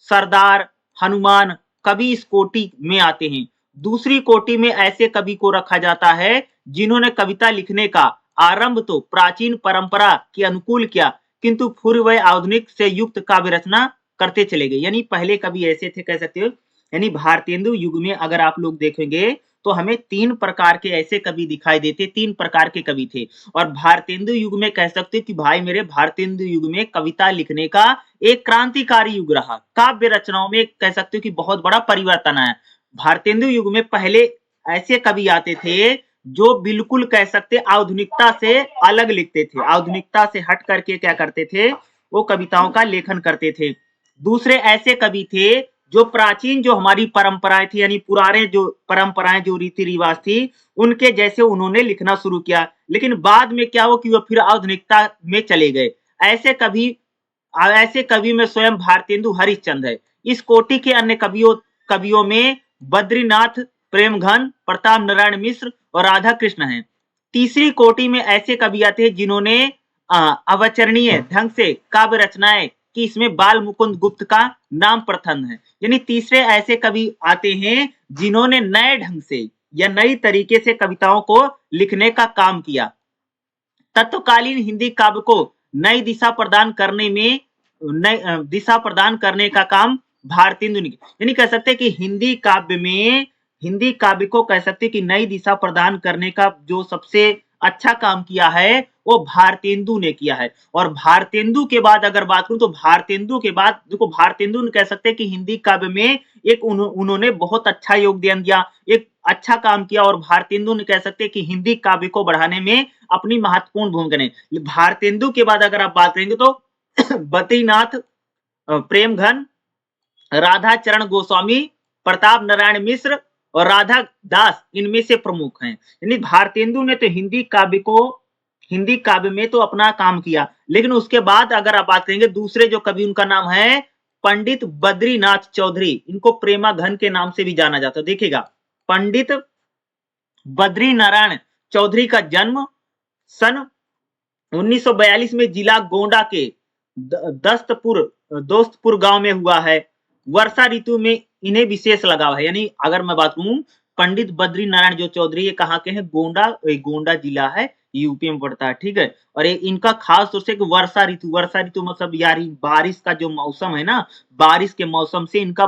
सरदार, हनुमान कवि इस कोटि में आते हैं। दूसरी कोटि में ऐसे कवि को रखा जाता है जिन्होंने कविता लिखने का आरंभ तो प्राचीन परंपरा के अनुकूल किया, किंतु पूर्व व आधुनिक से युक्त काव्य रचना करते चले गए। यानी पहले कवि ऐसे थे, कह सकते हो, यानी भारतेंदु युग में अगर आप लोग देखेंगे तो हमें 3 प्रकार के ऐसे कवि दिखाई देते, 3 प्रकार के कवि थे। और भारतेंदु युग में कह सकते हो कि भाई मेरे भारतेंदु युग में कविता लिखने का एक क्रांतिकारी युग रहा। काव्य रचनाओं में कह सकते हो कि बहुत बड़ा परिवर्तन आया। भारतेंदु युग में पहले ऐसे कवि आते थे जो बिल्कुल कह सकते आधुनिकता से अलग लिखते थे, आधुनिकता से हट करके क्या करते थे, वो कविताओं का लेखन करते थे। दूसरे ऐसे कवि थे जो प्राचीन जो हमारी परंपराएं थी, यानी पुराने जो परंपराएं जो रीति रिवाज थी उनके जैसे उन्होंने लिखना शुरू किया, लेकिन बाद में क्या हो कि वो फिर आधुनिकता में चले गए। ऐसे कवि में स्वयं भारतेंदु हरिश्चंद्र है। इस कोटि के अन्य कवियों में बद्रीनाथ, प्रेमघन, प्रताप नारायण मिश्र और राधा कृष्ण हैं। तीसरी कोटि में ऐसे कवि आते हैं जिन्होंने अवचरणीय ढंग से काव्य रचनाएं कि इसमें बाल मुकुंद गुप्त का नाम प्रथम है। यानी तीसरे ऐसे कवि आते हैं जिन्होंने नए ढंग से या नई तरीके से कविताओं को लिखने का काम किया। तत्कालीन हिंदी काव्य को नई दिशा प्रदान करने का काम भारतेंदु ने किया। यानी कह सकते हैं कि हिंदी काव्य को कह सकते हैं कि नई दिशा प्रदान करने का जो सबसे अच्छा काम किया है वो भारतेंदु ने किया है। और भारतेंदु के बाद अगर बात करूं तो भारतेंदु के बाद देखो, भारतेंदु ने कह सकते हैं कि हिंदी काव्य में एक उन्होंने बहुत अच्छा योगदान दिया, एक अच्छा काम किया। और भारतेंदु ने कह सकते हैं कि हिंदी काव्य को बढ़ाने में अपनी महत्वपूर्ण भूमिका ने। भारतेंदु के बाद अगर आप बात करेंगे तो बद्रीनाथ, प्रेमघन, राधा चरण गोस्वामी, प्रताप नारायण मिश्र और राधा दास इनमें से प्रमुख हैं। यानी भारतेंदु ने तो हिंदी काव्य में तो अपना काम किया, लेकिन उसके बाद अगर आप बात करेंगे दूसरे जो कवि, उनका नाम है पंडित बद्रीनाथ चौधरी। इनको प्रेमाघन के नाम से भी जाना जाता है। देखिएगा, पंडित बद्री नारायण चौधरी का जन्म सन 1942 में जिला गोंडा के दोस्तपुर गांव में हुआ है। वर्षा ऋतु में इन्हें विशेष लगाव है। यानी अगर मैं बात करूं, पंडित बद्री नारायण जो चौधरी, ये कहाँ के हैं, गोंडा जिला है, यूपी में पड़ता है, ठीक है। और इनका खास तौर से वर्षा ऋतु मतलब यार बारिश का जो मौसम है ना, बारिश के मौसम से इनका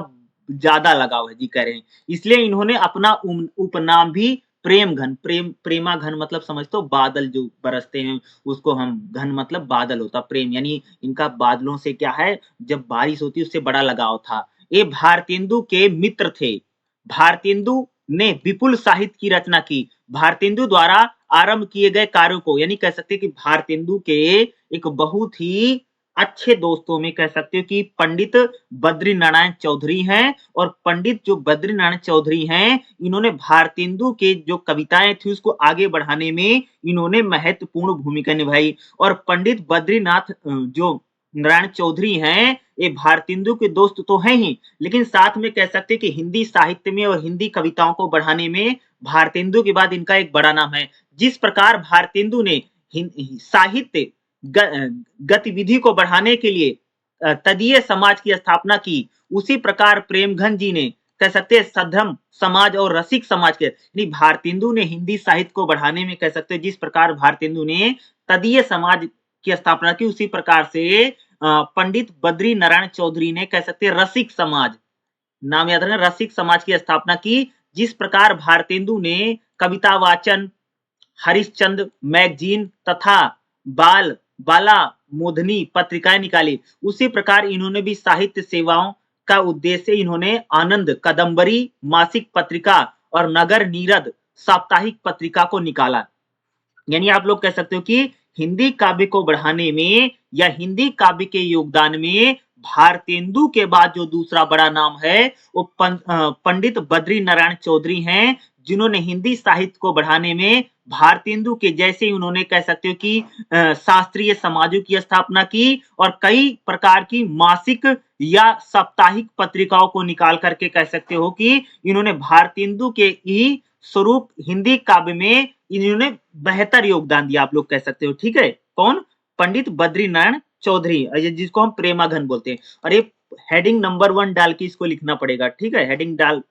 ज्यादा लगाव है जी, कह रहे हैं। इसलिए इन्होंने अपना उपनाम भी प्रेमाघन मतलब समझते हो, बादल जो बरसते हैं उसको हम, घन मतलब बादल होता, प्रेम यानी इनका बादलों से क्या है, जब बारिश होती है उससे बड़ा लगाव था। ये भारतेंदु के मित्र थे। भारतेंदु ने विपुल साहित्य की रचना की। भारतेंदु द्वारा आरंभ किए गए कार्यों को, यानी कह सकते हैं कि भारतेंदु के एक बहुत ही अच्छे दोस्तों में कह सकते हो कि पंडित बद्री नारायण चौधरी हैं। और पंडित जो बद्री नारायण चौधरी हैं, इन्होंने भारतेंदु के जो कविताएं थी उसको आगे बढ़ाने में इन्होंने महत्वपूर्ण भूमिका निभाई। और पंडित बद्रीनाथ जो नारायण चौधरी हैं, ये भारतेंदु के दोस्त तो हैं ही, लेकिन साथ में कह सकते हैं कि हिंदी साहित्य में और हिंदी कविताओं को बढ़ाने में भारतेंदु के बाद इनका एक बड़ा नाम है। जिस प्रकार भारतेंदु ने साहित्य गतिविधि को बढ़ाने के लिए तदीय समाज की स्थापना की, उसी प्रकार प्रेमघन जी ने कह सकते हैं सधम समाज और रसिक समाज के, भारतेंदु ने हिंदी साहित्य को बढ़ाने में कह सकते हैं जिस प्रकार भारतेंदु ने तदीय समाज की स्थापना की, उसी प्रकार से पंडित बद्री नारायण चौधरी ने कह सकते हैं रसिक समाज, नाम याद रखना, रसिक समाज की स्थापना की। जिस प्रकार भारतेंदु ने कविता वाचन, हरिश्चंद्र मैगजीन तथा बाला मोधनी पत्रिकाएं निकाली, उसी प्रकार इन्होंने भी साहित्य सेवाओं का उद्देश्य इन्होंने आनंद कदम्बरी मासिक पत्रिका और नगर नीरद साप्ताहिक पत्रिका को निकाला। यानी आप लोग कह सकते हो कि हिंदी काव्य को बढ़ाने में या हिंदी काव्य के योगदान में भारतेंदु के बाद जो दूसरा बड़ा नाम है वो पंडित बद्री नारायण चौधरी हैं, जिन्होंने हिंदी साहित्य को बढ़ाने में भारतेंदु के जैसे ही उन्होंने कह सकते हो कि शास्त्रीय समाजों की स्थापना की और कई प्रकार की मासिक या साप्ताहिक पत्रिकाओं को निकाल करके कह सकते हो कि इन्होंने भारतेंदु के ही स्वरूप हिंदी काव्य में इन्होंने बेहतर योगदान दिया, आप लोग कह सकते हो। ठीक है, कौन? पंडित बद्रीनारायण चौधरी, जिसको हम प्रेमाघन बोलते हैं। और ये हेडिंग नंबर 1 डाल के इसको लिखना पड़ेगा। ठीक है, हेडिंग डाल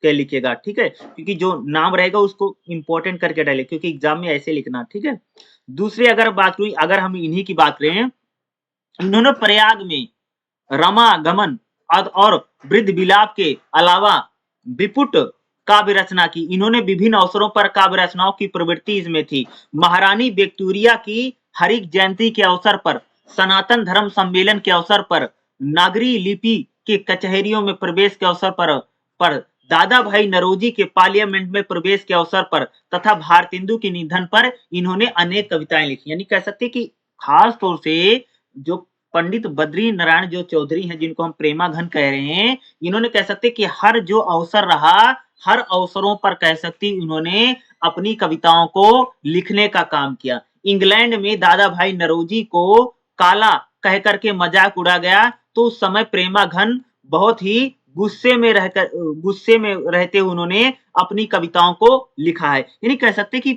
के लिखेगा। ठीक है, क्योंकि जो नाम रहेगा उसको इंपॉर्टेंट करके डाले, क्योंकि एग्जाम में ऐसे लिखना। ठीक है, दूसरी अगर बात हुई, अगर हम इन्हीं की बात करें, इन्होंने प्रयाग में रमागमन और वृद्ध विलाप के अलावा विपुट काव्य रचना की। इन्होंने विभिन्न अवसरों पर काव्य रचनाओं की प्रवृत्ति इसमें थी। महारानी विक्टोरिया की हरित जयंती के अवसर पर, सनातन धर्म सम्मेलन के अवसर पर, नागरी लिपि के कचहरियों में प्रवेश के अवसर पर दादा भाई नरोजी के पार्लियामेंट में प्रवेश के अवसर पर तथा भारतेंदु के निधन पर इन्होंने अनेक कविताएं लिखी। यानी कह सकते कि खास तौर से जो पंडित बद्री नारायण जो चौधरी हैं, जिनको हम प्रेमाघन कह रहे हैं, इन्होंने कह सकते कि हर जो अवसर रहा, हर अवसरों पर कह सकती इन्होंने अपनी कविताओं को लिखने का काम किया। इंग्लैंड में दादा भाई नरोजी को काला कह करके मजाक उड़ा गया, तो उस समय प्रेमाघन बहुत ही गुस्से में रहते उन्होंने अपनी कविताओं को लिखा है। यानी कह सकते कि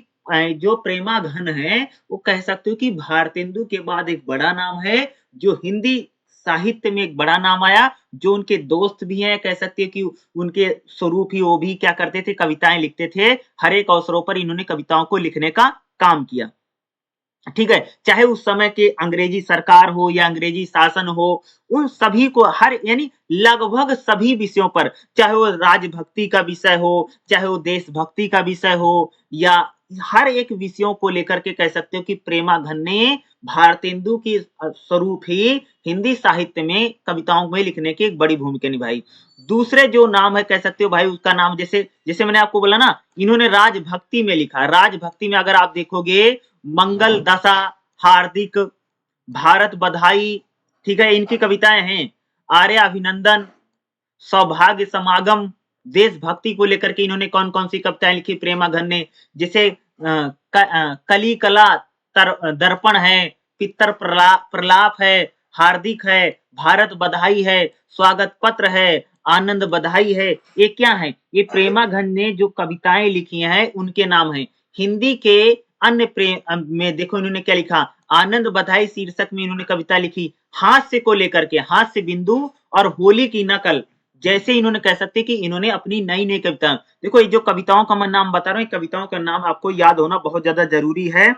जो प्रेमाघन है वो कह सकते हो कि भारतेंदु के बाद एक बड़ा नाम है, जो हिंदी साहित्य में एक बड़ा नाम आया। जो उनके दोस्त भी हैं, कह सकते हैं कि उनके स्वरूप ही वो भी क्या करते थे, कविताएं लिखते थे। हर एक अवसरों पर इन्होंने कविताओं को लिखने का काम किया। ठीक है, चाहे उस समय के अंग्रेजी सरकार हो या अंग्रेजी शासन हो, उन सभी को हर यानी लगभग सभी विषयों पर, चाहे वो राजभक्ति का विषय हो, चाहे वो देशभक्ति का विषय हो, या हर एक विषयों को लेकर के कह सकते हो कि प्रेमाघन ने भारतेंदु की स्वरूप ही हिंदी साहित्य में कविताओं में लिखने की एक बड़ी भूमिका निभाई। दूसरे जो नाम है कह सकते हो भाई, उसका नाम जैसे जैसे मैंने आपको बोला ना, इन्होंने राजभक्ति में लिखा। राजभक्ति में अगर आप देखोगे, मंगल दशा, हार्दिक, भारत बधाई, ठीक है, इनकी कविताएं हैं। आर्य अभिनंदन, सौभाग्य समागम, देशभक्ति को लेकर के इन्होंने कौन कौन सी कविताएं लिखी प्रेमाघन ने, जैसे कली कला दर्पण है, पितर प्रलाप है, हार्दिक है, भारत बधाई है, स्वागत पत्र है, आनंद बधाई है। ये क्या है? ये प्रेमाघन ने जो कविताएं लिखी हैं उनके नाम है। हिंदी के अन्य प्रेम में देखो इन्होंने क्या लिखा, आनंद बधाई शीर्षक में इन्होंने कविता लिखी हास्य को लेकर के, हास्य बिंदु और होली की नकल। जैसे इन्होंने कह सकते कि इन्होंने अपनी नई नई कविता, देखो ये जो कविताओं का मैं नाम बता रहा हूँ, कविताओं का नाम आपको याद होना बहुत ज्यादा जरूरी है।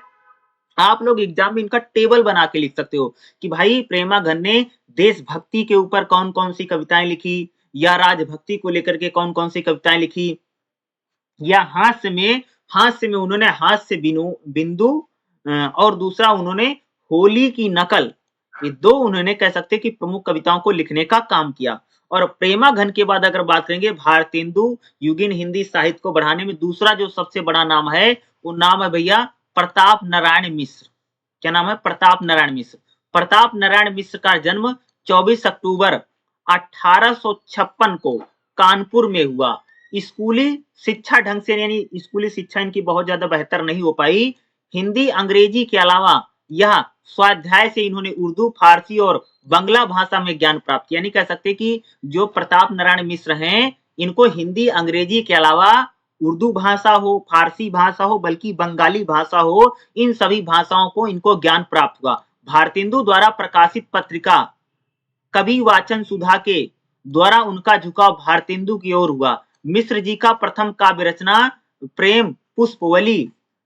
आप लोग एग्जाम में इनका टेबल बना के लिख सकते हो कि भाई प्रेमाघन ने देशभक्ति के ऊपर कौन कौन सी कविताएं लिखी, या राजभक्ति को लेकर के कौन कौन सी कविताएं लिखी, या हास्य में उन्होंने हास्य बिंदु और दूसरा उन्होंने होली की नकल, ये दो उन्होंने कह सकते कि प्रमुख कविताओं को लिखने का काम किया। और प्रेमाघन के बाद अगर बात करेंगे भारतेंदु युगीन हिंदी साहित्य को बढ़ाने में दूसरा जो सबसे बड़ा नाम है, वो नाम है भैया प्रताप नारायण मिश्र। क्या नाम है? प्रताप नारायण मिश्र। प्रताप नारायण मिश्र का जन्म 24 अक्टूबर 1856 को कानपुर में हुआ। स्कूली शिक्षा ढंग से, यानी स्कूली शिक्षा इनकी बहुत ज्यादा बेहतर नहीं हो पाई। हिंदी अंग्रेजी के अलावा यह स्वाध्याय से इन्होंने उर्दू, फारसी और बंगला भाषा में ज्ञान प्राप्त किया। यानी कह सकते कि जो प्रताप नारायण मिश्र हैं, इनको हिंदी अंग्रेजी के अलावा उर्दू भाषा हो, फारसी भाषा हो, बल्कि बंगाली भाषा हो, इन सभी भाषाओं को इनको ज्ञान प्राप्त हुआ। भारतेंदु द्वारा प्रकाशित पत्रिका कवि वाचन सुधा के द्वारा उनका झुकाव भारतेंदु की ओर हुआ। मिश्र जी का प्रथम काव्य रचना प्रेम पुष्पवली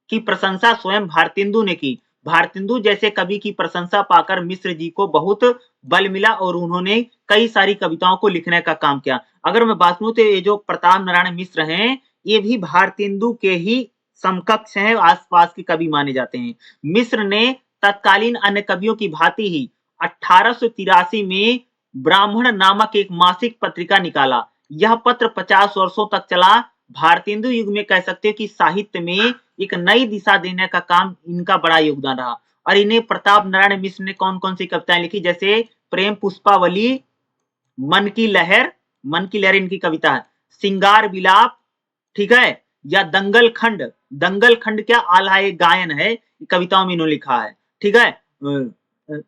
की प्रशंसा स्वयं भारतेंदु ने की। भारतेंदु जैसे कवि की प्रशंसा पाकर मिश्र जी को बहुत बल मिला और उन्होंने कई सारी कविताओं को लिखने का काम किया। अगर मैं बात करूं तो ये जो प्रताप नारायण मिश्र हैं, ये भी भारतेंदु के ही समकक्ष हैं, आसपास के कवि माने जाते हैं। मिश्र ने तत्कालीन अन्य कवियों की भांति ही 1883 में ब्राह्मण नामक एक मासिक पत्रिका निकाला। यह पत्र 50 वर्षों तक चला। भारतेंदु युग में कह सकते हो कि साहित्य में एक नई दिशा देने का काम इनका बड़ा योगदान रहा। और इन्हें प्रताप नारायण मिश्र ने कौन कौन सी कविताएं लिखी, जैसे प्रेम पुष्पावली, मन की लहर इनकी कविता है, सिंगार विलाप, ठीक है, या दंगल खंड, दंगल खंड क्या आल्हा एक गायन है, कविताओं में इन्होंने लिखा है, ठीक है।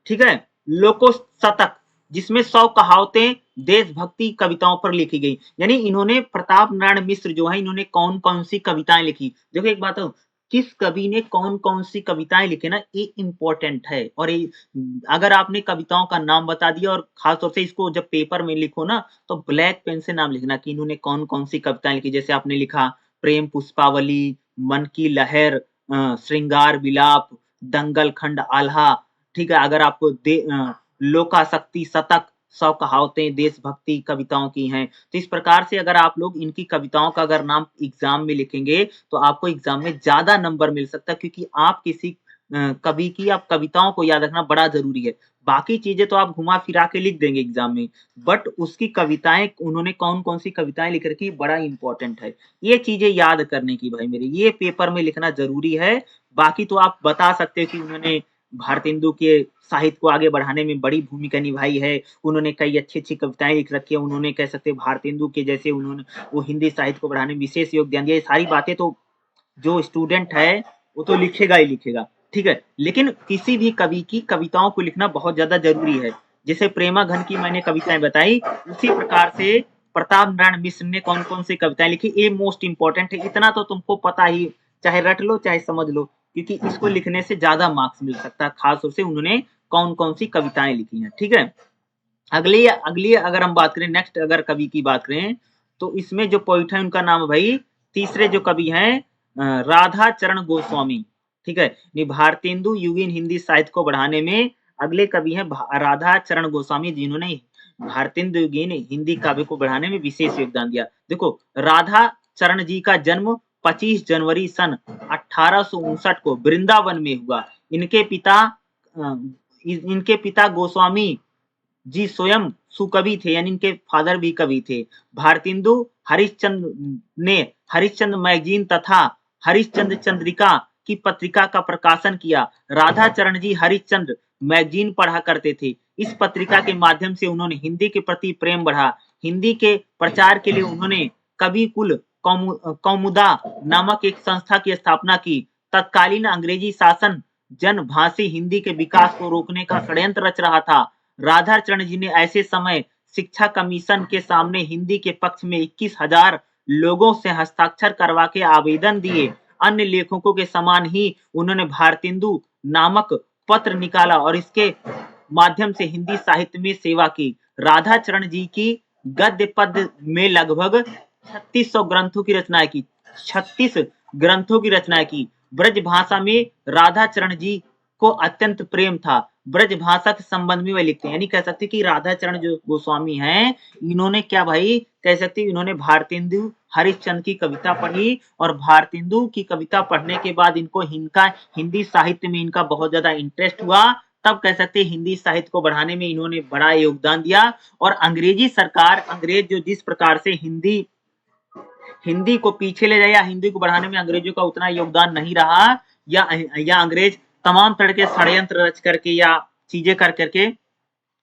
ठीक है, लोको शतक जिसमें 100 कहावतें देशभक्ति कविताओं पर लिखी गई। यानी इन्होंने प्रताप नारायण मिश्र जो है इन्होंने कौन कौन सी कविताएं लिखी। देखो एक बात हो, किस कवि ने कौन कौन सी कविताएं लिखी ना, ये इंपॉर्टेंट है। और ये अगर आपने कविताओं का नाम बता दिया और खासतौर से इसको जब पेपर में लिखो ना तो ब्लैक पेन से नाम लिखना कि इन्होंने कौन कौन सी कविताएं लिखी। जैसे आपने लिखा प्रेम पुष्पावली, मन की लहर, श्रृंगार विलाप, दंगल खंड आल्हा, ठीक है। अगर आपको लोकाशक्ति शतक, 100 कहावतें देशभक्ति कविताओं की हैं। तो इस प्रकार से अगर आप लोग इनकी कविताओं का अगर नाम एग्जाम में लिखेंगे तो आपको एग्जाम में ज्यादा नंबर मिल सकता है, क्योंकि आप किसी कवि की आप कविताओं को याद रखना बड़ा जरूरी है। बाकी चीजें तो आप घुमा फिरा के लिख देंगे एग्जाम में, बट उसकी कविताएं उन्होंने कौन कौन सी कविताएं लिख रखी बड़ा इंपॉर्टेंट है। ये चीजें याद करने की भाई मेरे, ये पेपर में लिखना जरूरी है। बाकी तो आप बता सकते हो कि उन्होंने भारतेंदु के साहित्य को आगे बढ़ाने में बड़ी भूमिका निभाई है, उन्होंने कई अच्छी-अच्छी कविताएं लिख रखी है, उन्होंने कह सकते हैं भारतेंदु के जैसे उन्होंने वो हिंदी साहित्य को बढ़ाने में विशेष योगदान दिया। ये सारी बातें तो जो स्टूडेंट है वो तो लिखेगा ही लिखेगा, ठीक है। लेकिन किसी भी कवि की कविताओं को लिखना बहुत ज्यादा जरूरी है। जैसे प्रेमा घन की मैंने कविताएं बताई, उसी प्रकार से प्रताप नारायण मिश्र ने कौन कौन सी कविताएं लिखी, ये मोस्ट इंपॉर्टेंट है। इतना तो तुमको पता ही, चाहे रट लो चाहे समझ लो, क्योंकि इसको लिखने से ज्यादा मार्क्स मिल सकता है। खास तौर से उन्होंने कौन कौन सी कविताएं लिखी हैं, ठीक है। अगली अगली अगर हम बात करें, नेक्स्ट अगर कवि की बात करें तो इसमें जो पोइट है उनका नाम भाई, तीसरे जो कवि हैं राधा चरण गोस्वामी, ठीक है। भारतेंदु युगीन हिंदी साहित्य को बढ़ाने में अगले कवि हैं राधा चरण गोस्वामी, जिन्होंने भारतेंदु युगीन हिंदी काव्य को बढ़ाने में विशेष योगदान दिया। देखो राधा चरण जी का जन्म 25 जनवरी सन 1859 को वृंदावन में हुआ। इनके पिता गोस्वामी जी स्वयं सुकवि थे, यानी इनके फादर भी कवि थे। भारतेंदु हरिश्चंद्र ने हरिश्चंद्र मैगजीन तथा हरिश्चंद्र चंद्रिका की पत्रिका का प्रकाशन किया। राधा चरण जी हरिश्चंद्र मैगजीन पढ़ा करते थे। इस पत्रिका के माध्यम से उन्होंने हिंदी के प्रति प्रेम बढ़ा। हिंदी के प्रचार के लिए उन्होंने कवि कुल कौमुदा नामक एक संस्था की स्थापना की। तत्कालीन अंग्रेजी शासन जनभाषी हिंदी के विकास को रोकने का षड्यंत्र रच रहा था। राधा चरण जी ने ऐसे समय शिक्षा कमीशन के सामने हिंदी के पक्ष में 21,000 लोगों से हस्ताक्षर करवा के आवेदन दिए। अन्य लेखकों के समान ही उन्होंने भारतेंदु नामक पत्र निकाला और इसके माध्यम से हिंदी साहित्य में सेवा की। राधा चरण जी की गद्य पद्य में लगभग 3600 ग्रंथों की रचना की, 36 ग्रंथों की रचना की। ब्रज भाषा में राधा चरण जी को अत्यंत प्रेम था। ब्रज भाषा के संबंध में वह लिखते हैं, यानी कह सकते कि राधा चरण जो गोस्वामी हैं, इन्होंने क्या भाई कह सकते इन्होंने भारतेंदु हरिश्चंद्र की कविता पढ़ी और भारतेंदु की कविता पढ़ने के बाद इनको हिंदी साहित्य में इनका बहुत ज्यादा इंटरेस्ट हुआ। तब कह सकते हिंदी साहित्य को बढ़ाने में इन्होंने बड़ा योगदान दिया। और अंग्रेजी सरकार, अंग्रेज जो जिस प्रकार से हिंदी को पीछे ले जाया, हिंदी को बढ़ाने में अंग्रेजों का उतना योगदान नहीं रहा, या अंग्रेज तमाम तरह के षड्यंत्र रच करके या चीजें कर करके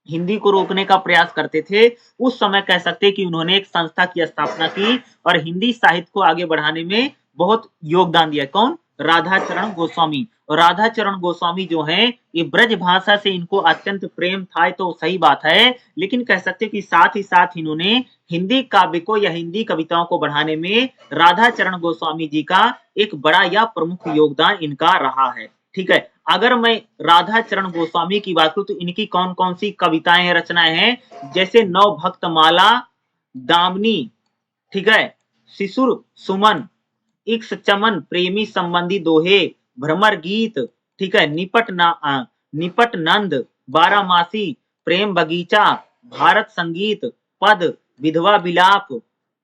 हिंदी को रोकने का प्रयास करते थे। उस समय कह सकते कि उन्होंने एक संस्था की स्थापना की और हिंदी साहित्य को आगे बढ़ाने में बहुत योगदान दिया। कौन? राधा चरण गोस्वामी। और राधा चरण गोस्वामी जो हैं, ये ब्रज भाषा से इनको अत्यंत प्रेम था, तो सही बात है, लेकिन कह सकते कि साथ ही साथ इन्होंने हिंदी काव्य को या हिंदी कविताओं को बढ़ाने में राधा चरण गोस्वामी जी का एक बड़ा या प्रमुख योगदान इनका रहा है, ठीक है। अगर मैं राधा चरण गोस्वामी की बात करूं तो इनकी कौन कौन सी कविताएं रचनाएं हैं, जैसे नव भक्त माला, दामिनी, ठीक है, शिशुर सुमन, इक्स चमन, प्रेमी संबंधी दोहे, भ्रमर गीत, ठीक है, निपट नंद, बारामासी, प्रेम बगीचा, भारत संगीत, पद, विधवा विलाप,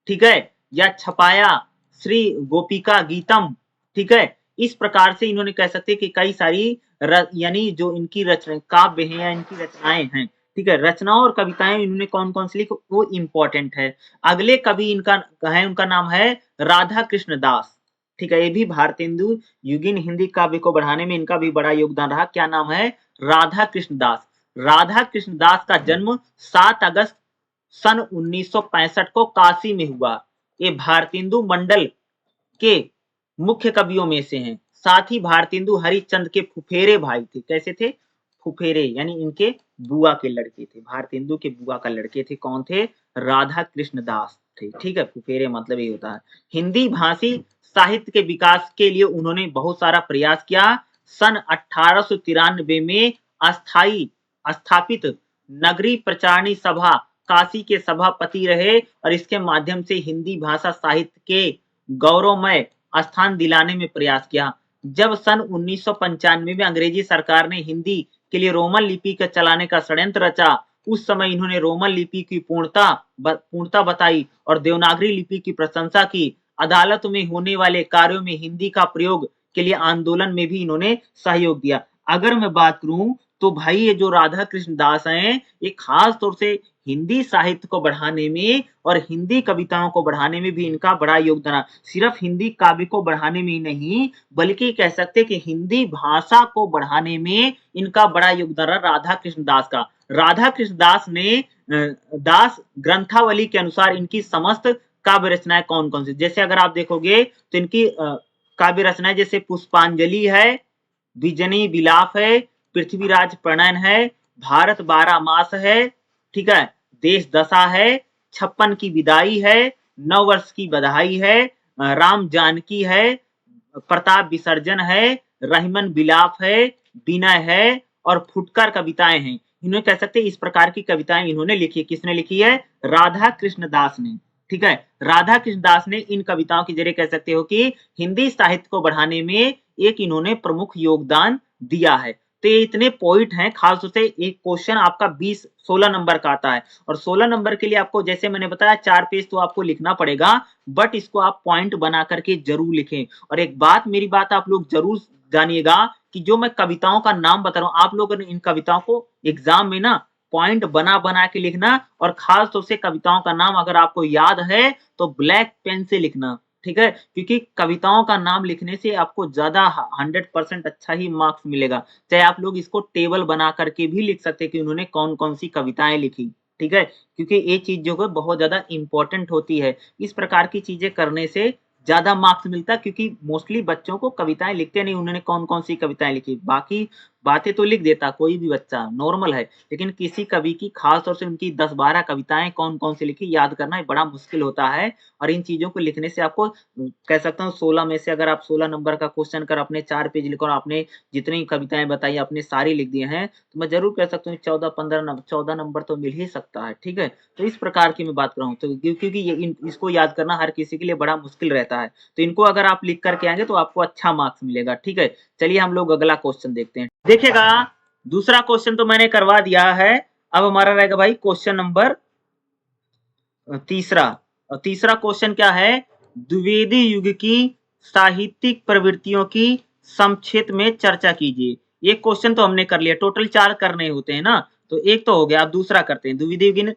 ठीक है, या छपाया, श्री गोपिका गीतम, ठीक है। इस प्रकार से इन्होंने कह सकते हैं कि कई सारी यानी जो इनकी रचना काव्य हैं या इनकी रचनाएं हैं, ठीक है, रचनाओं और कविताएं इन्होंने कौन कौन सी लिखी वो इंपॉर्टेंट है। अगले कवि इनका है, उनका नाम है राधा कृष्ण दास, ठीक है। ये भी भारतेंदु युगीन हिंदी काव्य को बढ़ाने में इनका भी बड़ा योगदान रहा। क्या नाम है? राधा कृष्ण दास। राधा कृष्ण दास का जन्म 7 अगस्त सन 1965 को काशी में हुआ। ये भारतेंदु मंडल के मुख्य कवियों में से हैं। साथ ही भारतेंदु हरिश्चंद्र के फुफेरे भाई थे। कैसे थे? फुफेरे, यानी इनके बुआ के लड़के थे। भारतेंदु के बुआ का लड़के थे। कौन थे? राधा कृष्ण दास थे। ठीक है, फुफेरे मतलब ये होता है। हिंदी भाषी साहित्य के विकास के लिए उन्होंने बहुत सारा प्रयास किया। सन 1893 में स्थापित नगरी प्रचारणी सभा काशी के सभापति रहे और इसके माध्यम से हिंदी भाषा साहित्य के गौरवमय स्थान दिलाने में प्रयास किया। जब सन 1995 में अंग्रेजी सरकार ने हिंदी के लिए रोमन लिपि का चलाने का षड्यंत्र रचा, उस समय इन्होंने रोमन लिपि की पूर्णता बताई और देवनागरी लिपि की प्रशंसा की। अदालत में होने वाले कार्यों में हिंदी का प्रयोग के लिए आंदोलन में भी इन्होंने सहयोग दिया। अगर मैं बात करूं तो भाई ये जो राधा कृष्ण दास हैं, ये खास तौर से हिंदी साहित्य को बढ़ाने में और हिंदी कविताओं को बढ़ाने में भी इनका बड़ा योगदान है। सिर्फ हिंदी काव्य को बढ़ाने में ही नहीं, बल्कि कह सकते कि हिंदी भाषा को बढ़ाने में इनका बड़ा योगदान है राधा कृष्ण दास का। राधा कृष्ण दास ने दास ग्रंथावली के अनुसार इनकी समस्त काव्य रचनाएं कौन कौन सी, जैसे अगर आप देखोगे तो इनकी काव्य रचनाएं जैसे पुष्पांजलि है, विजनी विलाप है, पृथ्वीराज प्रणयन है, भारत 12 मास है, ठीक है, देश दशा है, 56 की विदाई है, 9 वर्ष की बधाई है, राम जानकी है, प्रताप विसर्जन है, रहीमन विलाप है, विनय है और फुटकर कविताएं हैं। इन्होंने कह सकते हैं इस प्रकार की कविताएं इन्होंने लिखी। किसने लिखी है? राधा कृष्ण दास ने। ठीक है, राधा कृष्ण दास ने इन कविताओं के जरिए कह सकते हो कि हिंदी साहित्य को बढ़ाने में एक इन्होंने प्रमुख योगदान दिया है। तो ये इतने पॉइंट हैं, खास तौर से एक क्वेश्चन आपका 16 नंबर का आता है और 16 नंबर के लिए आपको जैसे मैंने बताया 4 पेज तो आपको लिखना पड़ेगा, बट इसको आप पॉइंट बना करके जरूर लिखें। और एक बात, मेरी बात आप लोग जरूर जानिएगा कि जो मैं कविताओं का नाम बता रहा हूं, आप लोगों ने इन कविताओं को एग्जाम में ना पॉइंट बना बना के लिखना और खास तौर से कविताओं का नाम अगर आपको याद है तो ब्लैक पेन से लिखना। ठीक है, क्योंकि कविताओं का नाम लिखने से आपको ज्यादा 100% अच्छा ही मार्क्स मिलेगा। चाहे आप लोग इसको टेबल बना करके भी लिख सकते हैं कि उन्होंने कौन कौन सी कविताएं लिखी। ठीक है, क्योंकि ये चीज जो है बहुत ज्यादा इंपॉर्टेंट होती है। इस प्रकार की चीजें करने से ज्यादा मार्क्स मिलता है, क्योंकि मोस्टली बच्चों को कविताएं लिखते नहीं उन्होंने कौन कौन सी कविताएं लिखी, बाकी बातें तो लिख देता कोई भी बच्चा, नॉर्मल है, लेकिन किसी कवि की खास तौर से उनकी 10-12 कविताएं कौन कौन सी लिखी याद करना बड़ा मुश्किल होता है। और इन चीजों को लिखने से आपको कह सकता हूँ 16 में से अगर आप 16 नंबर का क्वेश्चन कर अपने 4 पेज लिखो और आपने जितनी कविताएं बताई आपने सारी लिख दिए हैं, तो मैं जरूर कह सकता हूँ 14 नंबर तो मिल ही सकता है। ठीक है, तो इस प्रकार की मैं बात कर रहा हूँ, तो क्योंकि इसको याद करना हर किसी के लिए बड़ा मुश्किल रहता है, तो इनको अगर आप लिख करके आएंगे तो आपको अच्छा मार्क्स मिलेगा। ठीक है, चलिए हम लोग अगला क्वेश्चन देखते हैं। देखिएगा, दूसरा क्वेश्चन तो मैंने करवा दिया है, अब हमारा रहेगा भाई क्वेश्चन नंबर तीसरा। और तीसरा क्वेश्चन क्या है? द्विवेदी युग की साहित्यिक प्रवृत्तियों की संक्षिप्त में चर्चा कीजिए। ये क्वेश्चन तो हमने कर लिया, टोटल 4 करने होते हैं ना, तो एक तो हो गया, अब दूसरा करते हैं। द्विवेदी युग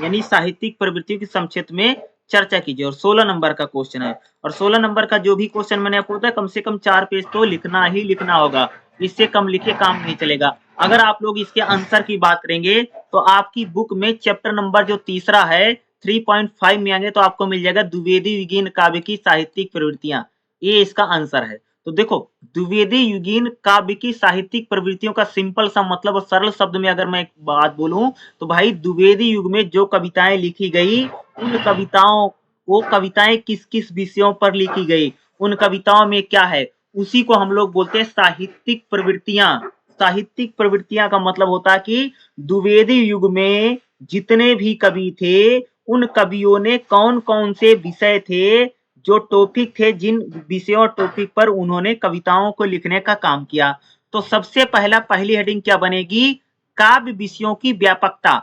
यानी साहित्यिक प्रवृत्तियों की संक्षिप्त में चर्चा कीजिए और 16 नंबर का क्वेश्चन है। और 16 नंबर का जो भी क्वेश्चन मैंने आपको बताया कम से कम 4 पेज तो लिखना ही लिखना होगा, इससे कम लिखे काम नहीं चलेगा। अगर आप लोग इसके आंसर की बात करेंगे तो आपकी बुक में चैप्टर नंबर जो तीसरा है 3.5 में आएंगे तो आपको मिल जाएगा द्विवेदी युगीन काव्य की साहित्यिक प्रवृत्तियां, ये इसका आंसर है। तो देखो, द्विवेदी युगीन काव्य की साहित्यिक प्रवृत्तियों का सिंपल सा मतलब और सरल शब्द में अगर मैं एक बात बोलूं तो भाई द्विवेदी युग में जो कविताएं लिखी गई, उन कविताओं वो कविताएं किस किस विषयों पर लिखी गई, उन कविताओं में क्या है, उसी को हम लोग बोलते हैं साहित्यिक प्रवृत्तियां। साहित्यिक प्रवृत्तियां का मतलब होता है कि द्विवेदी युग में जितने भी कवि थे, उन कवियों ने कौन कौन से विषय थे, जो टॉपिक थे, जिन विषयों और टॉपिक पर उन्होंने कविताओं को लिखने का काम किया। तो सबसे पहली हेडिंग क्या बनेगी? काव्य विषयों की व्यापकता।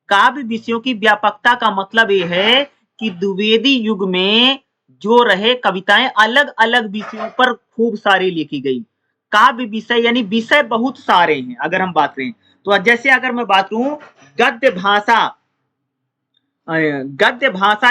काव्य विषयों की व्यापकता का मतलब यह है कि द्विवेदी युग में जो रहे कविताएं अलग अलग विषयों पर खूब सारी लिखी गई। काव्य विषय यानी विषय बहुत सारे हैं। अगर हम बात करें तो जैसे अगर मैं बात करूं गद्य भाषा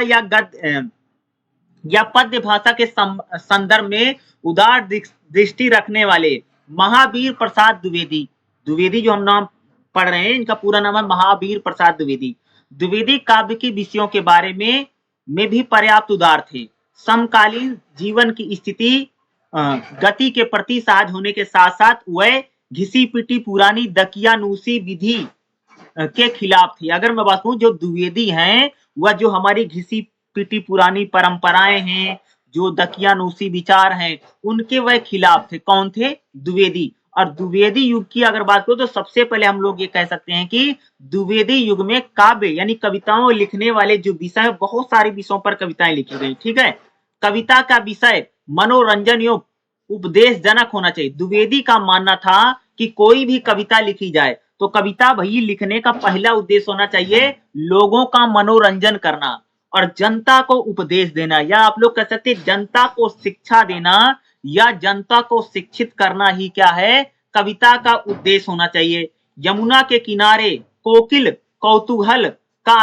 या पद्य भाषा के संदर्भ में उदार दृष्टि रखने वाले महावीर प्रसाद द्विवेदी जो हम नाम पढ़ रहे हैं, इनका पूरा नाम है महावीर प्रसाद द्विवेदी। द्विवेदी काव्य के विषयों के बारे में भी पर्याप्त उदार थे। समकालीन जीवन की स्थिति गति के प्रति सहज होने के साथ साथ वह घिसी पिटी पुरानी दकियानूसी विधि के खिलाफ थी। अगर मैं बात करूं, जो द्विवेदी हैं वह जो हमारी घिसी पिटी पुरानी परंपराएं हैं, जो दकियानूसी विचार हैं, उनके वह खिलाफ थे। कौन थे? द्विवेदी। और द्विवेदी युग की अगर बात करो तो सबसे पहले हम लोग ये कह सकते हैं कि द्विवेदी युग में काव्य यानी कविताओं लिखने वाले जो विषय, बहुत सारे विषयों पर कविताएं लिखी गई। ठीक है, कविता का विषय मनोरंजन एवं उपदेशजनक होना चाहिए। द्विवेदी का मानना था कि कोई भी कविता लिखी जाए तो कविता भाई लिखने का पहला उद्देश्य होना चाहिए लोगों का मनोरंजन करना और जनता को उपदेश देना, या आप लोग कह सकते हैं जनता को शिक्षा देना या जनता को शिक्षित करना ही क्या है, कविता का उद्देश्य होना चाहिए। यमुना के किनारे कोकिल कौतूहल का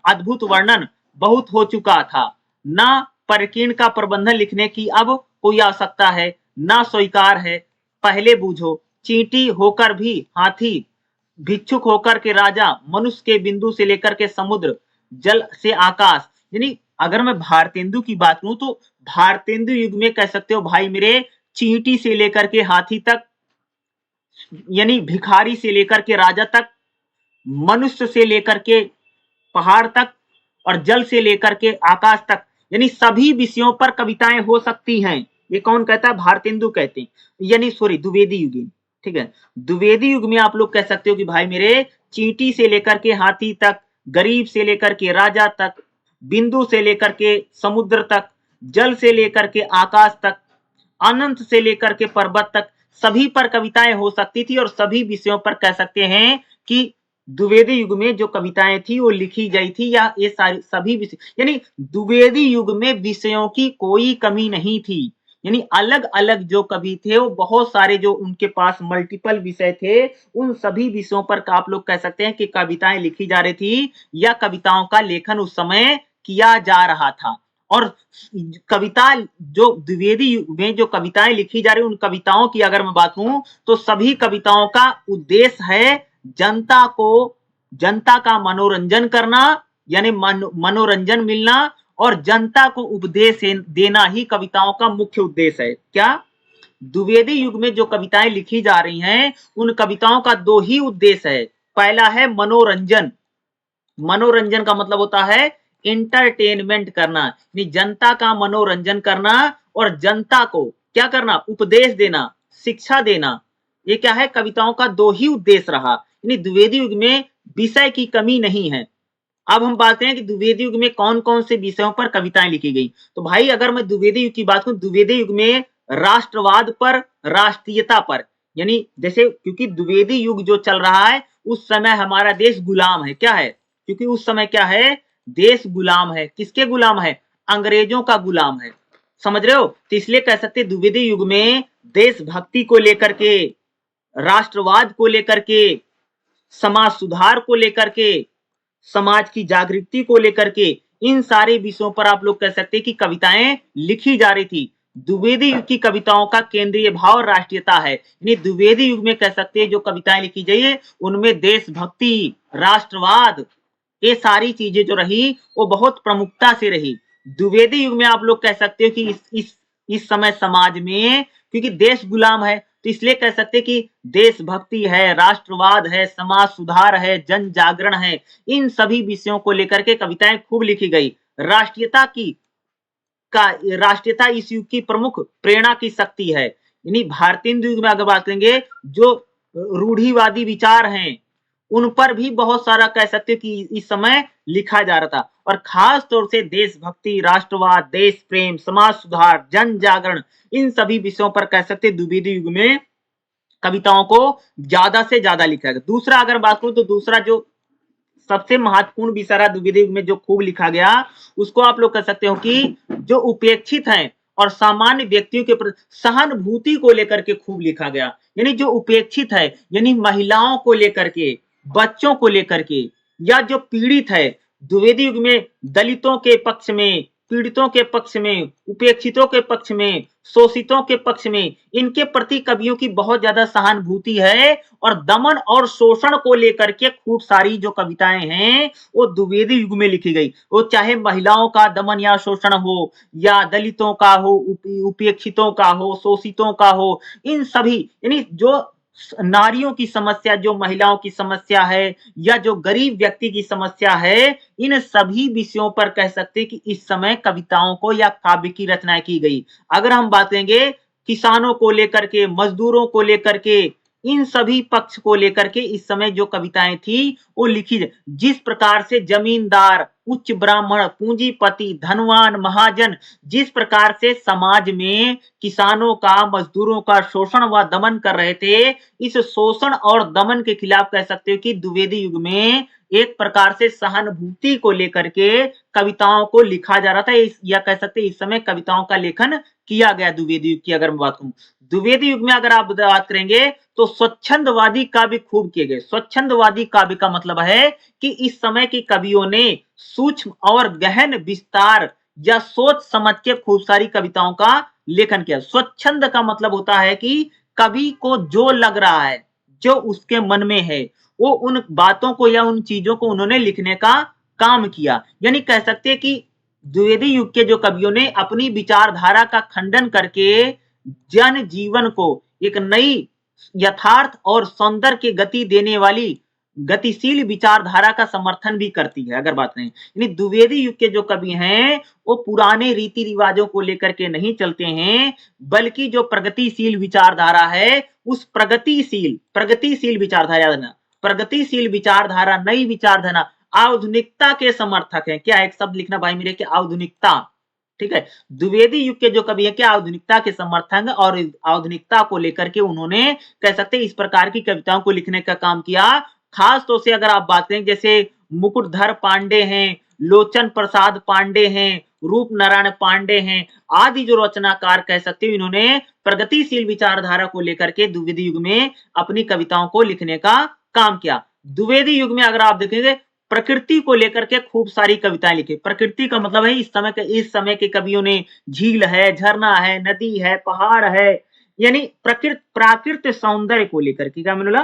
अद्भुत वर्णन बहुत हो चुका था। न परकीण का प्रबंधन लिखने की अब कोई आवश्यकता है, न स्वीकार है। पहले बूझो, चींटी होकर भी हाथी, भिक्षुक होकर के राजा, मनुष्य के बिंदु से लेकर के समुद्र, जल से आकाश। यानी अगर मैं भारतेंदु की बात करूं तो भारतेंदु युग में कह सकते हो भाई मेरे, चींटी से लेकर के हाथी तक, यानी भिखारी से लेकर के राजा तक, मनुष्य से लेकर के पहाड़ तक और जल से लेकर के आकाश तक, यानी सभी विषयों पर कविताएं हो सकती हैं। ये कौन कहता है? भारतेंदु कहते हैं, यानी सॉरी द्विवेदी युग। ठीक है, द्विवेदी युग में आप लोग कह सकते हो कि भाई मेरे, चींटी से लेकर के हाथी तक, गरीब से लेकर के राजा तक, बिंदु से लेकर के समुद्र तक, जल से लेकर के आकाश तक, अनंत से लेकर के पर्वत तक, सभी पर कविताएं हो सकती थी और सभी विषयों पर कह सकते हैं कि द्विवेदी युग में जो कविताएं थी वो लिखी गई थी, या ये सारी सभी विषय, यानी द्विवेदी युग में विषयों की कोई कमी नहीं थी। यानी अलग अलग जो कवि थे वो बहुत सारे, जो उनके पास मल्टीपल विषय थे, उन सभी विषयों पर आप लोग कह सकते हैं कि कविताएं लिखी जा रही थी या कविताओं का लेखन उस समय किया जा रहा था। और कविता जो द्विवेदी युग में जो कविताएं लिखी जा रही, उन कविताओं की अगर मैं बात करूं तो सभी कविताओं का उद्देश्य है जनता का मनोरंजन करना, यानी मनोरंजन मिलना, और जनता को उपदेश देना ही कविताओं का मुख्य उद्देश्य है। क्या? द्विवेदी युग में जो कविताएं लिखी जा रही हैं उन कविताओं का दो ही उद्देश्य है। पहला है मनोरंजन। मनोरंजन का मतलब होता है इंटरटेनमेंट करना, यानी जनता का मनोरंजन करना और जनता को क्या करना? उपदेश देना, शिक्षा देना। ये क्या है? कविताओं का दो ही उद्देश्य रहा। यानी द्विवेदी युग में विषय की कमी नहीं है। अब हम बात करें कि द्विवेदी युग में कौन कौन से विषयों पर कविताएं लिखी गई। तो भाई अगर मैं द्विवेदी युग की बात करूं, द्विवेदी युग में राष्ट्रवाद पर, राष्ट्रीयता पर, यानी जैसे क्योंकि द्विवेदी युग जो चल रहा है उस समय हमारा देश गुलाम है। क्या है? क्योंकि उस समय क्या है? देश गुलाम है। किसके गुलाम है? अंग्रेजों का गुलाम है। समझ रहे हो? तो इसलिए कह सकते हैं द्विवेदी युग में देशभक्ति को लेकर के, राष्ट्रवाद को लेकर के, समाज सुधार को लेकर के, समाज की जागृति को लेकर के, इन सारे विषयों पर आप लोग कह सकते हैं कि कविताएं लिखी जा रही थी। द्विवेदी युग की कविताओं का केंद्रीय भाव राष्ट्रीयता है। यानी द्विवेदी युग में कह सकते हैं जो कविताएं लिखी जाइए उनमें देशभक्ति, राष्ट्रवाद, ये सारी चीजें जो रही वो बहुत प्रमुखता से रही। द्विवेदी युग में आप लोग कह सकते हो कि इस समय समाज में क्योंकि देश गुलाम है तो इसलिए कह सकते कि देशभक्ति है, राष्ट्रवाद है, समाज सुधार है, जन जागरण है, इन सभी विषयों को लेकर के कविताएं खूब लिखी गई। राष्ट्रीयता इस युग की प्रमुख प्रेरणा की शक्ति है। यानी भारतीय युग में अगर बात करेंगे जो रूढ़िवादी विचार हैं उन पर भी बहुत सारा कह सकते कि इस समय लिखा जा रहा था, और खास तौर से देशभक्ति, राष्ट्रवाद, देश प्रेम, समाज सुधार, जन जागरण, इन सभी विषयों पर कह सकते द्विवेदी युग में कविताओं को ज्यादा से ज्यादा लिखा गया। दूसरा अगर बात करूं तो दूसरा जो सबसे महत्वपूर्ण विषय रहा द्विवेदी युग में जो खूब लिखा गया उसको आप लोग कह सकते हो कि जो उपेक्षित हैं और सामान्य व्यक्तियों के प्रति सहानुभूति को लेकर के खूब लिखा गया। यानी जो उपेक्षित है, यानी महिलाओं को लेकर के, बच्चों को लेकर के, या जो पीड़ित है, द्विवेदी युग में दलितों के पक्ष में, पीड़ितों के पक्ष में, उपेक्षितों के पक्ष में, शोषितों के पक्ष में, इनके प्रति कवियों की बहुत ज्यादा सहानुभूति है। और दमन और शोषण को लेकर के खूब सारी जो कविताएं हैं वो द्विवेदी युग में लिखी गई। वो चाहे महिलाओं का दमन या शोषण हो, या दलितों का हो, उपेक्षितों का हो, शोषितों का हो, इन सभी यानी जो नारियों की समस्या, जो महिलाओं की समस्या है, या जो गरीब व्यक्ति की समस्या है, इन सभी विषयों पर कह सकते हैं कि इस समय कविताओं को या काव्य की रचना की गई। अगर हम बात करेंगे किसानों को लेकर के, मजदूरों को लेकर के, इन सभी पक्ष को लेकर के इस समय जो कविताएं थी वो लिखी। जिस प्रकार से जमींदार, उच्च ब्राह्मण, पूंजीपति, धनवान, महाजन, जिस प्रकार से समाज में किसानों का, मजदूरों का शोषण व दमन कर रहे थे, इस शोषण और दमन के खिलाफ कह सकते हो कि द्विवेदी युग में एक प्रकार से सहानुभूति को लेकर के कविताओं को लिखा जा रहा था, या कह सकते इस समय कविताओं का लेखन किया गया द्विवेदी युग की अगर मैं बात करूं। द्विवेदी युग में अगर आप बात करेंगे तो स्वच्छंदवादी काव्य खूब किए गए। स्वच्छंदवादी काव्य का मतलब है कि इस समय के कवियों ने सूक्ष्म और गहन विस्तार या सोच समझ के खूब सारी कविताओं का लेखन किया। स्वच्छंद का मतलब होता है कि कवि को जो लग रहा है, जो उसके मन में है, वो उन बातों को या उन चीजों को उन्होंने लिखने का काम किया। यानी कह सकते हैं कि द्विवेदी युग के जो कवियों ने अपनी विचारधारा का खंडन करके जन जीवन को एक नई यथार्थ और सौंदर्य की गति देने वाली गतिशील विचारधारा का समर्थन भी करती है। अगर बात करें यानी द्विवेदी युग के जो कवि हैं वो पुराने रीति रिवाजों को लेकर के नहीं चलते हैं, बल्कि जो प्रगतिशील विचारधारा है उस प्रगतिशील विचारधारा, याद रखना, प्रगतिशील विचारधारा, नई विचारधारा, आधुनिकता के समर्थक है। क्या एक शब्द लिखना भाई मेरे, कि आधुनिकता। ठीक है, द्विवेदी युग के जो कवि है क्या आधुनिकता के समर्थक, और आधुनिकता को लेकर के उन्होंने कह सकते हैं इस प्रकार की कविताओं को लिखने का काम किया। खास तौर से अगर आप बात करें जैसे मुकुटधर पांडे हैं, लोचन प्रसाद पांडे हैं, रूप नारायण पांडे हैं, आदि जो रचनाकार कह सकते हैं इन्होंने प्रगतिशील विचारधारा को लेकर के द्विवेदी युग में अपनी कविताओं को लिखने का काम किया। द्विवेदी युग में अगर आप देखेंगे प्रकृति को लेकर के खूब सारी कविताएं लिखी। प्रकृति का मतलब है इस समय के कवियों ने झील है, झरना है, नदी है, पहाड़ है, यानी प्राकृत सौंदर्य को लेकर के, क्या मैंने बोला,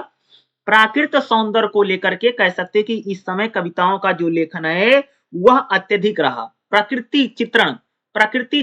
प्राकृत सौंदर्य को लेकर के कह सकते कि इस समय कविताओं का जो लेखन है वह अत्यधिक रहा। प्रकृति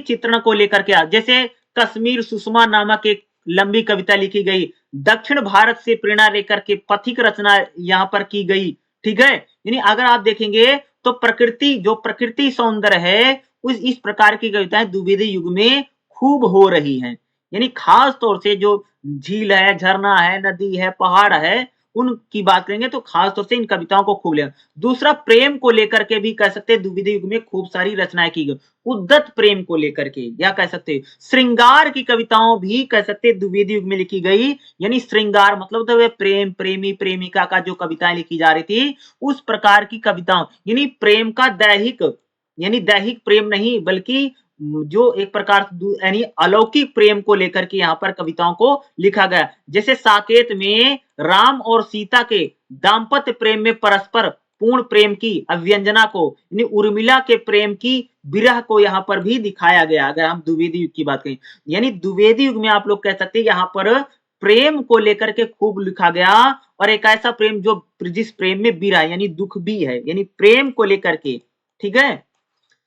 चित्रण को लेकर के, जैसे कश्मीर सुषमा नामक एक लंबी कविता लिखी गई। दक्षिण भारत से प्रेरणा लेकर के पथिक रचना यहाँ पर की गई। ठीक है, यानी अगर आप देखेंगे तो प्रकृति सौंदर्य है उस इस प्रकार की कविताएं द्विवेदी युग में खूब हो रही हैं। यानी खास तौर से जो झील है, झरना है, नदी है, पहाड़ है, उनकी बात करेंगे तो खास तौर से इन कविताओं को खूब ले। दूसरा, प्रेम को लेकर के भी कह सकते हैं द्विवेदी युग में खूब सारी रचनाएं की गई। उद्दत प्रेम को लेकर के, या कह सकते हैं श्रृंगार की कविताओं भी कह सकते हैं द्विवेदी युग में लिखी गई। यानी श्रृंगार मतलब तो प्रेम, प्रेमी प्रेमिका का जो कविताएं लिखी जा रही थी उस प्रकार की कविताओं, यानी प्रेम का दैहिक प्रेम नहीं, बल्कि जो एक प्रकार यानी अलौकिक प्रेम को लेकर के यहाँ पर कविताओं को लिखा गया। जैसे साकेत में राम और सीता के दाम्पत्य प्रेम में परस्पर पूर्ण प्रेम की अभ्यंजना को, यानी उर्मिला के प्रेम की विरह को यहाँ पर भी दिखाया गया। अगर हम द्विवेदी युग की बात करें, यानी द्विवेदी युग में आप लोग कह सकते हैं यहाँ पर प्रेम को लेकर के खूब लिखा गया। और एक ऐसा प्रेम जो जिस प्रेम में विरह यानी दुख भी है, यानी प्रेम को लेकर के, ठीक है,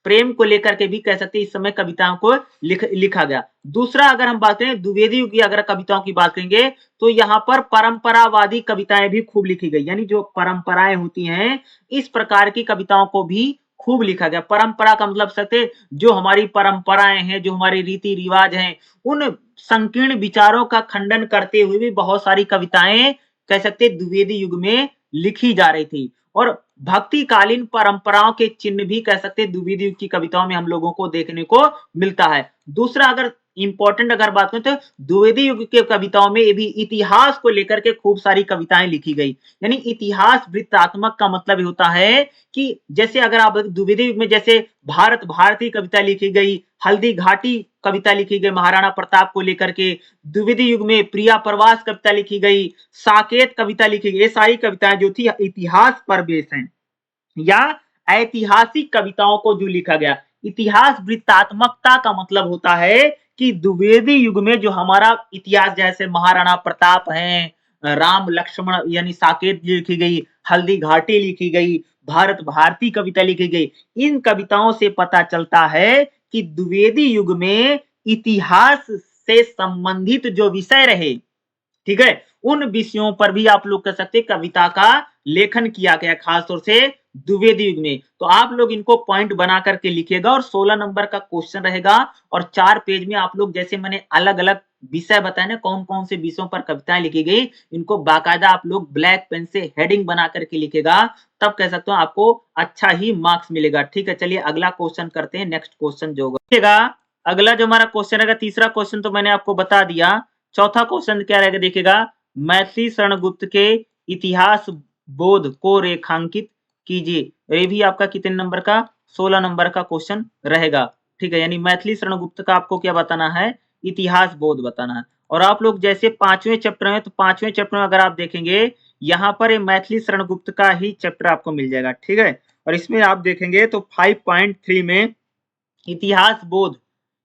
प्रेम को लेकर के भी कह सकते हैं इस समय कविताओं को लिखा गया। दूसरा, अगर हम बात करें द्विवेदी युग की अगर कविताओं की बात करेंगे तो यहाँ पर परंपरावादी कविताएं भी खूब लिखी गई। यानी जो परंपराएं होती हैं इस प्रकार की कविताओं को भी खूब लिखा गया। परंपरा का मतलब सकते जो हमारी परंपराएं हैं, जो हमारे रीति रिवाज हैं, उन संकीर्ण विचारों का खंडन करते हुए भी बहुत सारी कविताएं कह सकते द्विवेदी युग में लिखी जा रही थी। और भक्तिकालीन परंपराओं के चिन्ह भी कह सकते हैं द्विवेदी युग की कविताओं में हम लोगों को देखने को मिलता है। दूसरा, अगर इंपॉर्टेंट अगर बात करें तो द्विवेदी युग के कविताओं में भी इतिहास को लेकर के खूब सारी कविताएं लिखी गई। यानी इतिहास वृत्तात्मक का मतलब होता है कि जैसे अगर आप द्विवेदी युग में जैसे भारती कविता लिखी गई, हल्दी घाटी कविता लिखी गई महाराणा प्रताप को लेकर के, द्विवेदी युग में प्रिया प्रवास कविता लिखी गई, साकेत कविता लिखी गई। ये सारी कविताएं जो थी इतिहास पर बेस हैं या ऐतिहासिक कविताओं को जो लिखा गया। इतिहास वृत्तात्मकता का मतलब होता है कि द्विवेदी युग में जो हमारा इतिहास, जैसे महाराणा प्रताप हैं, राम लक्ष्मण यानी साकेत लिखी गई, हल्दी घाटी लिखी गई, भारत भारती कविता लिखी गई, इन कविताओं से पता चलता है कि द्विवेदी युग में इतिहास से संबंधित जो विषय रहे, ठीक है, उन विषयों पर भी आप लोग कह सकते हैं कविता का लेखन किया गया, खासतौर से द्विवेदी युग में। तो आप लोग इनको पॉइंट बना करके लिखिएगा और 16 नंबर का क्वेश्चन रहेगा और 4 पेज में आप लोग, जैसे मैंने अलग अलग विषय बताए ना, कौन कौन से विषयों पर कविताएं लिखी गई, इनको बाकायदा आप लोग ब्लैक पेन से हेडिंग बना करके लिखेगा, तब कह सकते हो आपको अच्छा ही मार्क्स मिलेगा। ठीक है, चलिए अगला क्वेश्चन करते हैं। नेक्स्ट क्वेश्चन जो होगा, अगला जो हमारा क्वेश्चन रहेगा, तीसरा क्वेश्चन तो मैंने आपको बता दिया। चौथा क्वेश्चन क्या रहेगा देखिएगा, मैथिली शरणगुप्त के इतिहास बोध को रेखांकित कीजिए। ये भी आपका कितने नंबर का, 16 नंबर का क्वेश्चन रहेगा। ठीक है, यानी मैथिली शरणगुप्त का आपको क्या बताना है, इतिहास बोध बताना है। और आप लोग जैसे 5वें चैप्टर में, तो 5वें चैप्टर में अगर आप देखेंगे, यहाँ पर ये मैथिली शरणगुप्त का ही चैप्टर आपको मिल जाएगा। ठीक है, और इसमें आप देखेंगे तो 5.3 में इतिहास बोध,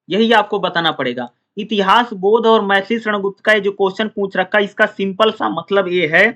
यही आपको बताना पड़ेगा। इतिहास बोध और मैथिली शरणगुप्त का ये जो क्वेश्चन पूछ रखा है, इसका सिंपल सा मतलब ये है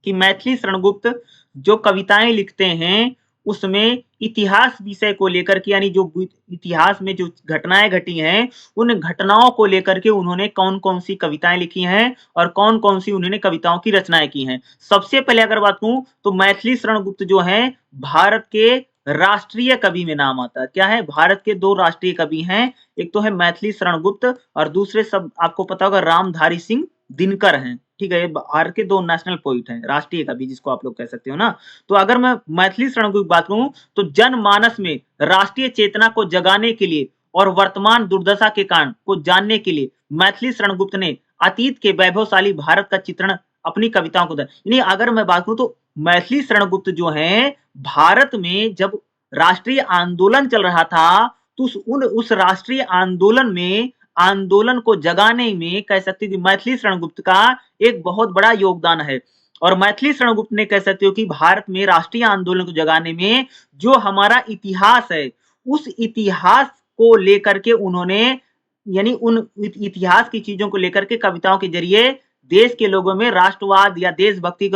कि मैथिली शरणगुप्त जो कविताएं लिखते हैं उसमें इतिहास विषय को लेकर के, यानी जो इतिहास में जो घटनाएं घटी हैं, उन घटनाओं को लेकर के उन्होंने कौन कौन सी कविताएं लिखी हैं और कौन कौन सी उन्होंने कविताओं की रचनाएं की हैं। सबसे पहले अगर बात कहूं तो मैथिली शरणगुप्त जो है भारत के राष्ट्रीय कवि में नाम आता है। क्या है, भारत के 2 राष्ट्रीय कवि हैं, एक तो है मैथिली शरणगुप्त और दूसरे सब आपको पता होगा रामधारी सिंह दिनकर हैं। ठीक है, भारत के 2 नेशनल पोइट हैं, राष्ट्रीय कवि जिसको आप लोग कह सकते हो ना। तो अगर मैं मैथिली शरणगुप्त की बात करूं तो जनमानस में राष्ट्रीय चेतना को जगाने के लिए और वर्तमान दुर्दशा के कारण को जानने के लिए मैथिली शरणगुप्त ने अतीत के वैभवशाली भारत का चित्रण अपनी कविताओं को दिया। यानी अगर मैं बात करूं तो मैथिली शरणगुप्त जो है भारत में जब राष्ट्रीय आंदोलन चल रहा था, तो उस राष्ट्रीय आंदोलन में, आंदोलन को जगाने में कह सकते हो कि मैथिली शरणगुप्त का एक बहुत बड़ा योगदान है। और मैथिली शरणगुप्त ने कह सकते हो कि भारत में राष्ट्रीय आंदोलन को जगाने में जो हमारा इतिहास है, उस इतिहास को लेकर के उन्होंने, यानी उन इतिहास की चीजों को लेकर के कविताओं के जरिए देश के लोगों में राष्ट्रवाद या देशभक्ति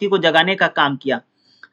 को जगाने का काम किया।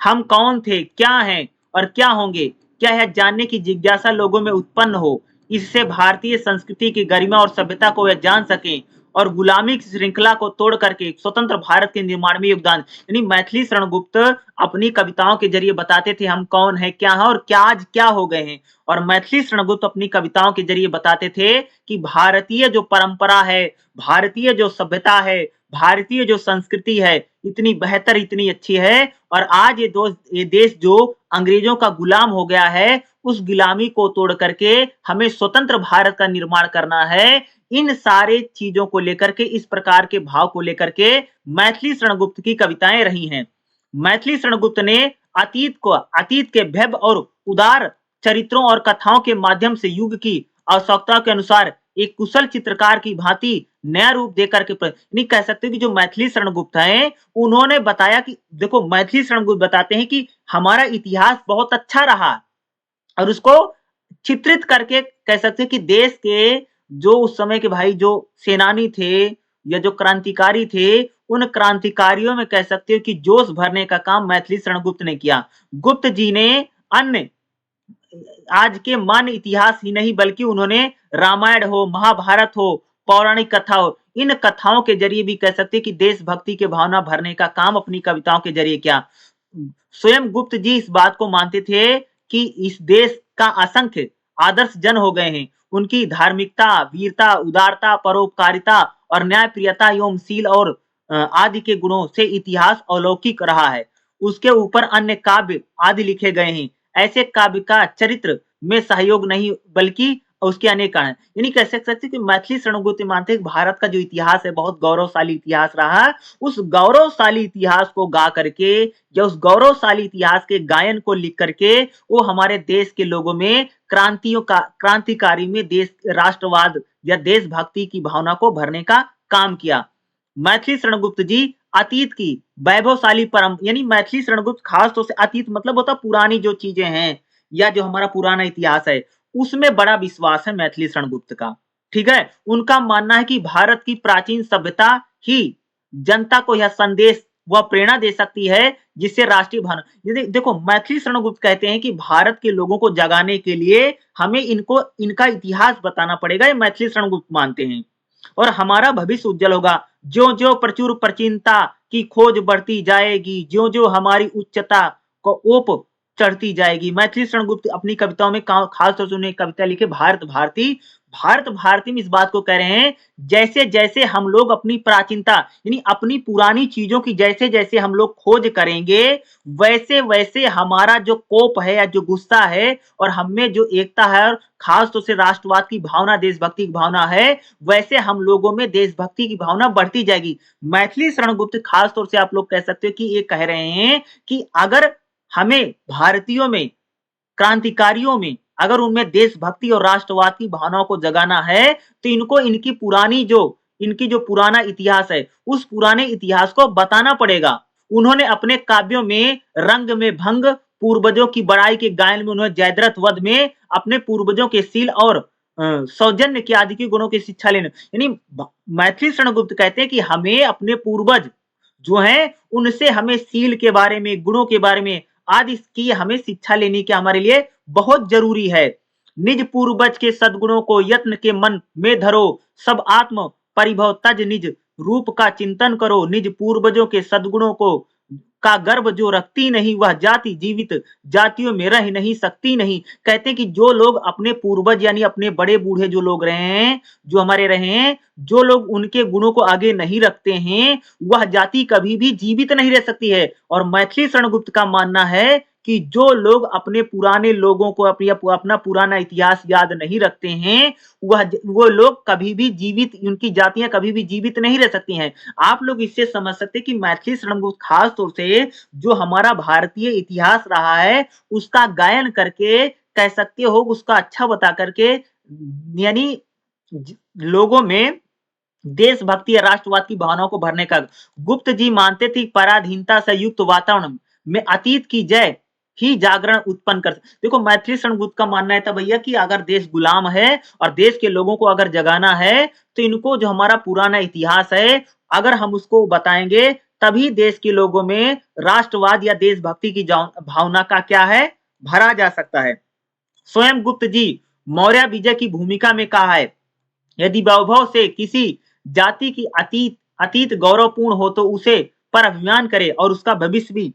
हम कौन थे, क्या हैं और क्या होंगे, क्या है जानने की जिज्ञासा लोगों में उत्पन्न हो, इससे भारतीय संस्कृति की गरिमा और सभ्यता को वे जान सकें और गुलामी की श्रृंखला को तोड़ करके स्वतंत्र भारत के निर्माण में योगदान। यानी मैथिली शरणगुप्त अपनी कविताओं के जरिए बताते थे हम कौन है, क्या है और क्या आज क्या हो गए हैं। और मैथिली शरणगुप्त अपनी कविताओं के जरिए बताते थे कि भारतीय जो परंपरा है, भारतीय जो सभ्यता है, भारतीय जो संस्कृति है, इतनी बेहतर, इतनी अच्छी है, और आज ये देश जो अंग्रेजों का गुलाम हो गया है, उस गुलामी को तोड़ करके हमें स्वतंत्र भारत का निर्माण करना है। इन सारे चीजों को लेकर के, इस प्रकार के भाव को लेकर के मैथिली शरणगुप्त की कविताएं रही हैं। मैथिली शरणगुप्त ने अतीत के भव्य और उदार चरित्रों और कथाओं के माध्यम से युग की आवश्यकता के अनुसार एक कुशल चित्रकार की भांति नया रूप देकर के, नहीं कह सकते कि जो मैथिली शरणगुप्त हैं उन्होंने बताया कि देखो, मैथिली शरणगुप्त बताते हैं कि हमारा इतिहास बहुत अच्छा रहा और उसको चित्रित करके कह सकते हैं कि देश के जो उस समय के भाई जो सेनानी थे या जो क्रांतिकारी थे, उन क्रांतिकारियों में कह सकते हो कि जोश भरने का काम मैथिली शरणगुप्त ने किया। गुप्त जी ने अन्य आज के मान इतिहास ही नहीं बल्कि उन्होंने रामायण हो, महाभारत हो, पौराणिक कथा हो, इन कथाओं के जरिए भी कह सकते कि देशभक्ति के भावना भरने का काम अपनी कविताओं के जरिए किया। स्वयं गुप्त जी इस बात को मानते थे कि इस देश का असंख्य आदर्श जन हो गए हैं, उनकी धार्मिकता, वीरता, उदारता, परोपकारिता और न्यायप्रियता एवं शील और आदि के गुणों से इतिहास अलौकिक रहा है। उसके ऊपर अन्य काव्य आदि लिखे गए हैं। ऐसे काव्य का चरित्र में सहयोग नहीं बल्कि उसके अनेक कारण। यानी कह सकते कि मैथिली शरणगुप्त मानते हैं भारत का जो इतिहास है बहुत गौरवशाली इतिहास रहा। उस गौरवशाली इतिहास को गा करके या उस गौरवशाली इतिहास के गायन को लिख करके वो हमारे देश के लोगों में क्रांतिकारी में देश राष्ट्रवाद या देशभक्ति की भावना को भरने का काम किया। मैथिली शरणगुप्त जी अतीत की वैभवशाली परंपरा, यानी मैथिली शरणगुप्त खास तौर से अतीत मतलब होता पुरानी जो चीजें हैं या जो हमारा पुराना इतिहास है उसमें बड़ा विश्वास है मैथिली शरण गुप्त का। ठीक है, उनका मानना है कि भारत की प्राचीन सभ्यता ही जनता को यह संदेश व प्रेरणा दे सकती है जिससे राष्ट्रीय भावना, देखो मैथिली शरण गुप्त कहते हैं कि भारत के लोगों को जगाने के लिए हमें इनको इनका इतिहास बताना पड़ेगा, ये मैथिली शरण गुप्त मानते हैं। और हमारा भविष्य उज्जवल होगा, ज्यो ज्यो प्रचुर प्राचीनता की खोज बढ़ती जाएगी, ज्यो ज्यो हमारी उच्चता को ओप चढ़ती जाएगी। मैथिली शरण गुप्त अपनी कविताओं में खास तौर से उन्हें कविता लिखे भारत भारती, भारत भारती में इस बात को कह रहे हैं जैसे जैसे हम लोग अपनी प्राचीनता यानी अपनी पुरानी चीजों की जैसे जैसे हम लोग खोज करेंगे वैसे वैसे हमारा जो कोप है या जो गुस्सा है और हमें जो एकता है और खास तौर से राष्ट्रवाद की भावना देशभक्ति की भावना है वैसे हम लोगों में देशभक्ति की भावना बढ़ती जाएगी। मैथिली शरण गुप्त खास तौर से आप लोग कह सकते हो कि ये कह रहे हैं कि अगर हमें भारतीयों में क्रांतिकारियों में अगर उनमें देशभक्ति और राष्ट्रवाद की भावनाओं को जगाना है तो इनको इनकी जो पुराना इतिहास है उस पुराने इतिहास को बताना पड़ेगा। उन्होंने अपने काव्यों में रंग में भंग, पूर्वजों की बड़ाई के गायन में उन्होंने जयद्रथ वध में अपने पूर्वजों के शील और सौजन्य के आदि के गुणों की शिक्षा लेने, यानी मैथिली शरण गुप्त कहते हैं कि हमें अपने पूर्वज जो हैं उनसे हमें शील के बारे में, गुणों के बारे में आदि की हमें शिक्षा लेनी की हमारे लिए बहुत जरूरी है। निज पूर्वज के सद्गुणों को यत्न के मन में धरो, सब आत्म परिभव तज निज रूप का चिंतन करो। निज पूर्वजों के सद्गुणों को का गर्व जो रखती नहीं वह जाति जीवित जातियों में रह नहीं सकती नहीं। कहते हैं कि जो लोग अपने पूर्वज यानी अपने बड़े बूढ़े जो लोग रहे हैं, जो हमारे रहे हैं, जो लोग उनके गुणों को आगे नहीं रखते हैं वह जाति कभी भी जीवित नहीं रह सकती है। और मैथिली शरण गुप्त का मानना है कि जो लोग अपने पुराने लोगों को अपना पुराना इतिहास याद नहीं रखते हैं वो लोग कभी भी जीवित, उनकी जातियां कभी भी जीवित नहीं रह सकती हैं। आप लोग इससे समझ सकते हैं कि मैथिली शरण गुप्त खास तौर से जो हमारा भारतीय इतिहास रहा है उसका गायन करके कह सकते हो, उसका अच्छा बता करके यानी लोगों में देशभक्ति या राष्ट्रवाद की भावनाओं को भरने का। गुप्त जी मानते थे पराधीनता से युक्त वातावरण में अतीत की जय ही जागरण उत्पन्न कर। देखो मैथिली शरण गुप्त का मानना है था भैया कि अगर देश गुलाम है और देश के लोगों को अगर जगाना है तो इनको जो हमारा पुराना इतिहास है अगर हम उसको बताएंगे तभी देश के लोगों में राष्ट्रवाद या देशभक्ति की भावना का क्या है भरा जा सकता है। स्वयं गुप्त जी मौर्य विजय की भूमिका में कहा है, यदि वैभव से किसी जाति की अतीत गौरवपूर्ण हो तो उसे पर अभिमान करे और उसका भविष्य भी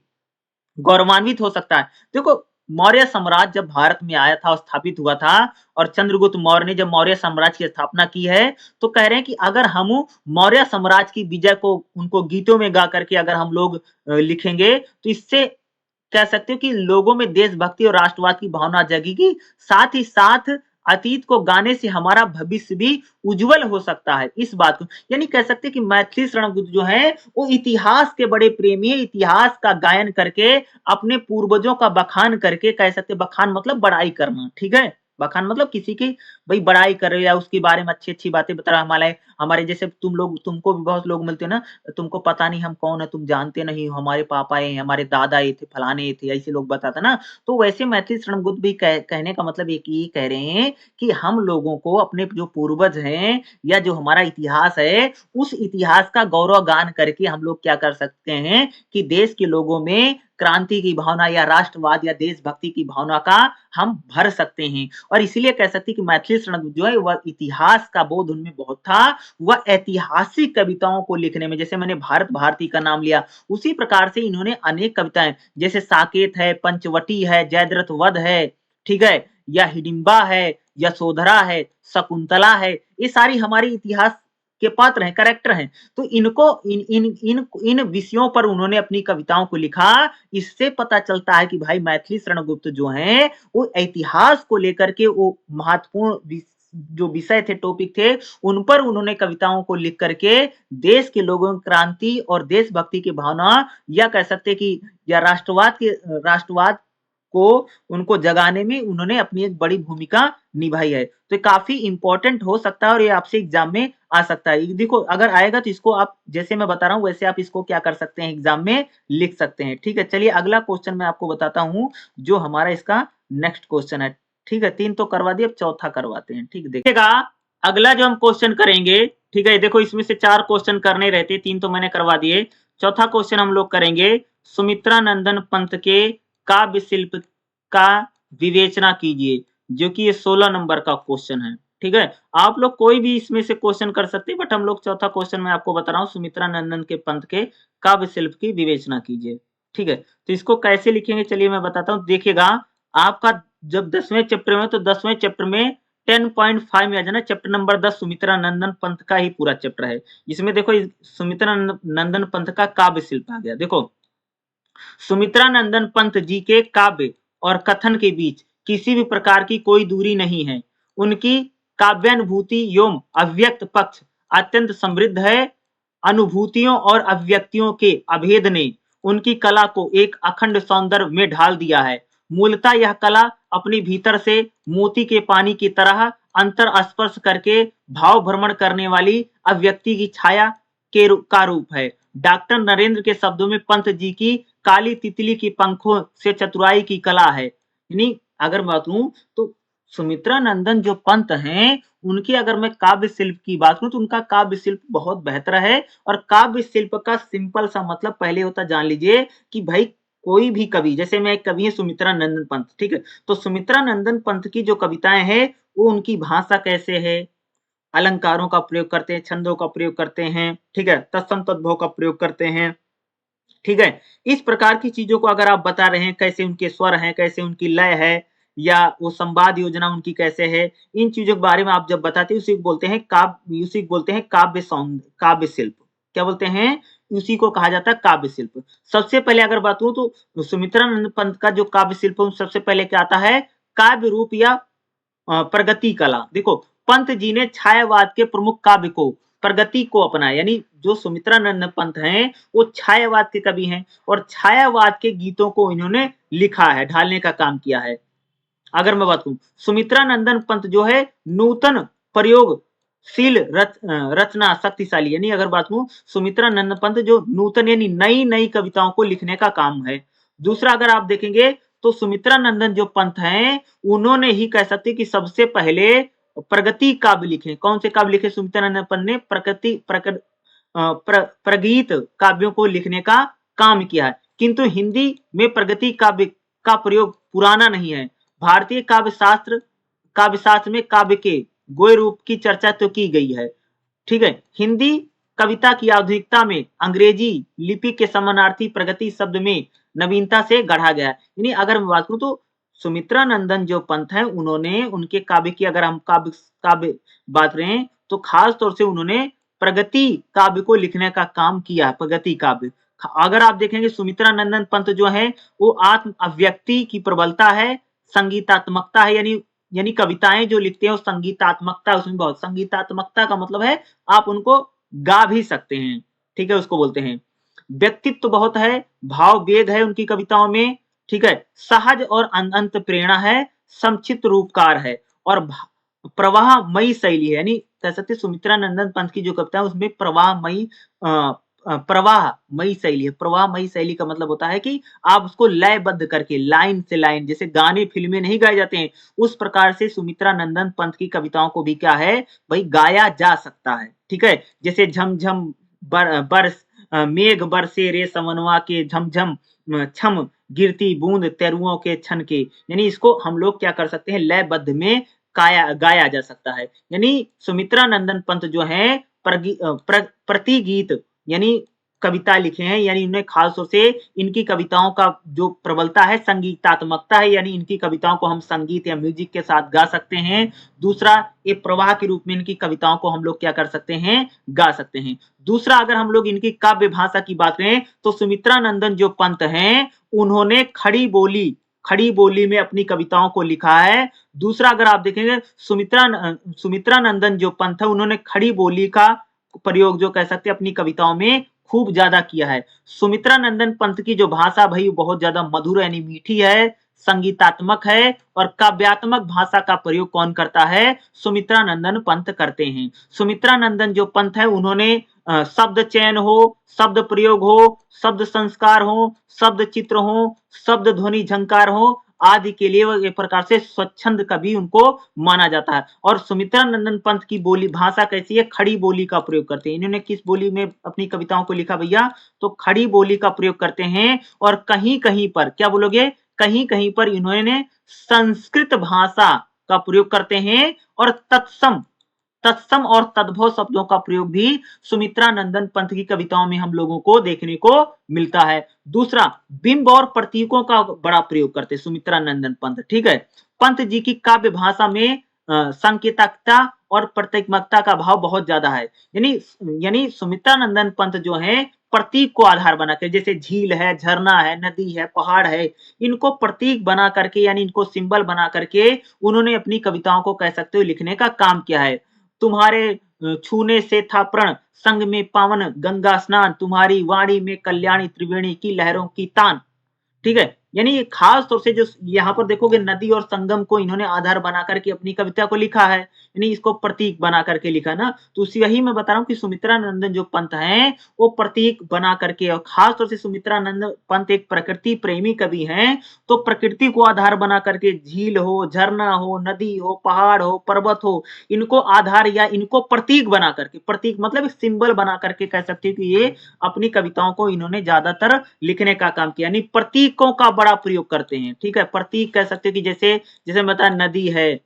गौरवान्वित हो सकता है। देखो मौर्य साम्राज्य जब भारत में आया था और स्थापित हुआ था और चंद्रगुप्त मौर्य ने जब मौर्य साम्राज्य की स्थापना की है तो कह रहे हैं कि अगर हम मौर्य साम्राज्य की विजय को उनको गीतों में गा करके अगर हम लोग लिखेंगे तो इससे कह सकते हो कि लोगों में देशभक्ति और राष्ट्रवाद की भावना जगेगी, साथ ही साथ अतीत को गाने से हमारा भविष्य भी उज्जवल हो सकता है। इस बात को यानी कह सकते हैं कि मैथिली शरण गुप्त जो है वो इतिहास के बड़े प्रेमी है, इतिहास का गायन करके अपने पूर्वजों का बखान करके, कह सकते बखान मतलब बड़ाई करना, ठीक है, बखान मतलब किसी की भाई बड़ाई कर रहे या उसके बारे में अच्छी अच्छी बातें बता रहा। हमारे जैसे तुमको भी बहुत लोग मिलते हो ना, तुमको पता नहीं हम कौन है, तुम जानते नहीं हो, हमारे पापा ये हमारे दादा ये थे, फलाने ये थे, ऐसे लोग बताते ना। तो वैसे मैथिली शरण गुप्त भी कहने का मतलब एक ये कह रहे हैं कि हम लोगों को अपने जो पूर्वज हैं या जो हमारा इतिहास है उस इतिहास का गौरव गान करके हम लोग क्या कर सकते हैं कि देश के लोगों में क्रांति की भावना या राष्ट्रवाद या देशभक्ति की भावना का हम भर सकते हैं। और इसीलिए कह सकते हैं कि मैथिली शरण गुप्त जो है वह इतिहास का बोध उनमें बहुत था, वह ऐतिहासिक कविताओं को लिखने में, जैसे मैंने भारत भारती का नाम लिया उसी प्रकार से इन्होंने अनेक कविताएं जैसे साकेत है, पंचवटी है, जयद्रथ वध है, ठीक है, या हिडिंबा है, यशोधरा है, शकुंतला है, ये सारी हमारे इतिहास के पात्र हैं, कैरेक्टर हैं। तो इनको इन इन इन इन विषयों पर उन्होंने अपनी कविताओं को लिखा। इससे पता चलता है कि भाई मैथिली शरण गुप्त जो हैं वो इतिहास को लेकर के वो महत्वपूर्ण जो विषय थे, टॉपिक थे, उन पर उन्होंने कविताओं को लिख करके देश के लोगों की क्रांति और देशभक्ति की भावना या कह सकते कि या राष्ट्रवाद को उनको जगाने में उन्होंने अपनी एक बड़ी भूमिका निभाई है। तो ये काफी इंपॉर्टेंट हो सकता है और ये आपसे एग्जाम में आ सकता है। देखो अगर आएगा तो इसको आप जैसे मैं बता रहा हूँ वैसे आप इसको क्या कर सकते हैं, एग्जाम में लिख सकते हैं। ठीक है, चलिए अगला क्वेश्चन मैं आपको बताता हूँ जो हमारा इसका नेक्स्ट क्वेश्चन है। ठीक है, 3 तो करवा दिए, अब चौथा करवाते हैं। ठीक है, देखिएगा अगला जो हम क्वेश्चन करेंगे, ठीक है, देखो इसमें से 4 क्वेश्चन करने रहते, 3 तो मैंने करवा दिए। चौथा क्वेश्चन हम लोग करेंगे, सुमित्रा नंदन पंत के काव्य शिल्प का विवेचना कीजिए, जो कि ये 16 नंबर का क्वेश्चन है। ठीक है, आप लोग कोई भी इसमें से क्वेश्चन कर सकते हैं, बट हम लोग चौथा क्वेश्चन मैं आपको बता रहा हूँ, सुमित्रा नंदन के पंत के काव्य शिल्प की विवेचना कीजिए। ठीक है, तो इसको कैसे लिखेंगे चलिए मैं बताता हूँ। देखिएगा आपका जब 10वें चैप्टर में, तो 10वें चैप्टर में 10.5 में आ जाना, चैप्टर नंबर 10 सुमित्रा नंदन पंत का ही पूरा चैप्टर है। इसमें देखो सुमित्रा नंदन पंत का काव्य शिल्प आ गया। देखो सुमित्रा नंदन पंत जी के काव्य और कथन के बीच किसी भी प्रकार की कोई दूरी नहीं है। उनकी काव्यानुभूति एवं अव्यक्त पक्ष अत्यंत समृद्ध है। अनुभूतियों और अभिव्यक्तियों के अभेद ने उनकी कला को एक अखंड सौंदर्य में ढाल दिया है। मूलतः यह कला अपने भीतर से मोती के पानी की तरह अंतर स्पर्श करके भाव भ्रमण करने वाली अभिव्यक्ति की छाया का रूप है। डॉक्टर नरेंद्र के शब्दों में पंत जी की काली तितली की पंखों से चतुराई की कला है। यानी अगर बात करूं तो सुमित्रा नंदन जो पंत हैं, उनकी अगर मैं काव्य शिल्प की बात करूं तो उनका काव्य शिल्प बहुत बेहतर है। और काव्य शिल्प का सिंपल सा मतलब पहले होता जान लीजिए कि भाई कोई भी कवि, जैसे मैं एक कवि है सुमित्रा नंदन पंत, ठीक है, तो सुमित्रा नंदन पंत की जो कविताएं हैं वो उनकी भाषा कैसे है, अलंकारों का प्रयोग करते हैं, छंदों का प्रयोग करते हैं, ठीक है, तत्सम तद्भव का प्रयोग करते हैं। ठीक है, इस प्रकार की चीजों को अगर आप बता रहे हैं, कैसे उनके स्वर हैं, कैसे उनकी लय है, या वो संवाद योजना उनकी कैसे है, इन चीजों के बारे में आप जब बताते हैं उसी को बोलते हैं उसी को बोलते हैं काव्य शिल्प। क्या बोलते हैं? उसी को कहा जाता है काव्य शिल्प। सबसे पहले अगर बात करूं तो सुमित्रा नंदन पंत का जो काव्य शिल्प है सबसे पहले क्या आता है? काव्य रूप या प्रगति कला। देखो पंत जी ने छायावाद के प्रमुख काव्य को, प्रगति को अपनाया। यानी जो सुमित्रा नंदन पंत हैं वो छायावाद के कवि हैं और छायावाद के गीतों को इन्होंने लिखा है, ढालने का काम किया है। अगर मैं बात करूं सुमित्रा नंदन पंत जो है नूतन प्रयोगशील रचना शक्तिशाली, यानी अगर बात करूं सुमित्रा नंदन पंत जो नूतन यानी नई नई कविताओं को लिखने का काम है। दूसरा अगर आप देखेंगे तो सुमित्रा नंदन जो पंत हैं उन्होंने ही कह सकते कि सबसे पहले प्रगति काव्य लिखे। कौन से काव्य लिखे सुमित्रा नंदन पंत ने? प्रगीत काव्यों को लिखने का काम किया है। किंतु हिंदी में प्रगति काव्य का प्रयोग पुराना नहीं है। भारतीय काव्यशास्त्र में काव्य के गोय रूप की चर्चा तो की गई है। ठीक है, हिंदी कविता की आधुनिकता में अंग्रेजी लिपि के समानार्थी प्रगति शब्द में नवीनता से गढ़ा गया है। यानी अगर मैं बात करूं तो सुमित्रा नंदन जो पंत है उन्होंने उनके काव्य की, अगर हम काव्य बात रहे हैं तो खास तौर से उन्होंने प्रगति काव्य को लिखने का काम किया। प्रगति काव्य अगर आप देखेंगे सुमित्रा नंदन पंत जो है वो आत्म अभिव्यक्ति की प्रबलता है, संगीतात्मकता है। यानी कविताएं जो लिखते हैं वो संगीतात्मकता, उसमें बहुत संगीतात्मकता का मतलब है आप उनको गा भी सकते हैं। ठीक है, उसको बोलते हैं। व्यक्तित्व तो बहुत है, भाव वेग है उनकी कविताओं में। ठीक है, सहज और अनंत प्रेरणा है, संक्षिप्त रूपकार है और प्रवाहमयी शैली है। यानी कह सकते सुमित्रा नंदन पंत की जो कविता है उसमें प्रवाहमयी शैली है। प्रवाहमयी शैली का मतलब होता है कि आप उसको लयबद्ध करके लाइन से लाइन, जैसे गाने फिल्में नहीं गाए जाते हैं उस प्रकार से सुमित्रा नंदन पंत की कविताओं को भी क्या है भाई गाया जा सकता है। ठीक है, जैसे झमझम बरस मेघ बरसे रे समनवा के, झमझम छम गिरती बूंद तेरुओं के छन के। यानी इसको हम लोग क्या कर सकते हैं, लयबद्ध में गाया जा सकता है। यानी सुमित्रा नंदन पंत जो है प्रतिगीत यानी कविता लिखे हैं, यानी इन्हें खास तौर से इनकी कविताओं का जो प्रबलता है संगीतात्मकता है, यानी इनकी कविताओं को हम संगीत या म्यूजिक के साथ गा सकते हैं। दूसरा ये प्रवाह के रूप में इनकी कविताओं को हम लोग क्या कर सकते हैं, गा सकते हैं। दूसरा अगर हम लोग इनकी काव्य भाषा की बात करें तो सुमित्रा नंदन जो पंत हैं उन्होंने खड़ी बोली में अपनी कविताओं को लिखा है। दूसरा अगर आप देखेंगे सुमित्रा नंदन जो पंत है उन्होंने खड़ी बोली का प्रयोग जो कह सकते हैं अपनी कविताओं में खूब ज्यादा किया है। सुमित्रा नंदन पंत की जो भाषा भाई बहुत ज्यादा मधुर यानी मीठी है, संगीतात्मक है और काव्यात्मक भाषा का प्रयोग कौन करता है? सुमित्रानंदन पंत करते हैं। सुमित्रानंदन जो पंत है उन्होंने शब्द चयन हो, शब्द प्रयोग हो, शब्द संस्कार हो, शब्द चित्र हो, शब्द ध्वनि झंकार हो आदि के लिए एक प्रकार से स्वच्छंद कवि उनको माना जाता है। और सुमित्रानंदन पंत की बोली भाषा कैसी है? खड़ी बोली का प्रयोग करते हैं। इन्होंने किस बोली में अपनी कविताओं को लिखा भैया? तो खड़ी बोली का प्रयोग करते हैं। और कहीं कहीं पर क्या बोलोगे? कहीं कहीं पर इन्होंने संस्कृत भाषा का प्रयोग करते हैं और तत्सम तत्सम और तद्भव शब्दों का प्रयोग भी सुमित्रानंदन पंत की कविताओं में हम लोगों को देखने को मिलता है। दूसरा, बिंब और प्रतीकों का बड़ा प्रयोग करते सुमित्रानंदन पंत। ठीक है, पंत जी की काव्य भाषा में सांकेतिकता और प्रतीकात्मकता का भाव बहुत ज्यादा है। यानी सुमित्रानंदन पंत जो है प्रतीक को आधार बना कर, जैसे झील है, झरना है, नदी है, पहाड़ है, इनको प्रतीक बना करके यानी इनको सिंबल बना करके उन्होंने अपनी कविताओं को कह सकते हो लिखने का काम किया है। तुम्हारे छूने से था प्रण, संग में पावन गंगा स्नान, तुम्हारी वाणी में कल्याणी त्रिवेणी की लहरों की तान। ठीक है, यानी ये खास तौर से जो यहाँ पर देखोगे नदी और संगम को इन्होंने आधार बना करके अपनी कविता को लिखा है, यानी इसको प्रतीक बना करके लिखा ना। तो उसी वही मैं बता रहा हूँ कि सुमित्रानंदन जो पंत हैं वो प्रतीक बना करके, और खास तौर से सुमित्रानंदन पंत एक प्रकृति प्रेमी कवि हैं, तो प्रकृति को आधार बना करके झील हो, झरना हो, नदी हो, पहाड़ हो, पर्वत हो, इनको आधार या इनको प्रतीक बना करके, प्रतीक मतलब एक सिंबल बना करके कह सकते हैं कि ये अपनी कविताओं को इन्होंने ज्यादातर लिखने का काम किया, यानी प्रतीकों का बड़ा प्रयोग करते हैं। ठीक है, प्रतीक कह सकते हैं कि जैसे जैसे बता नदी है,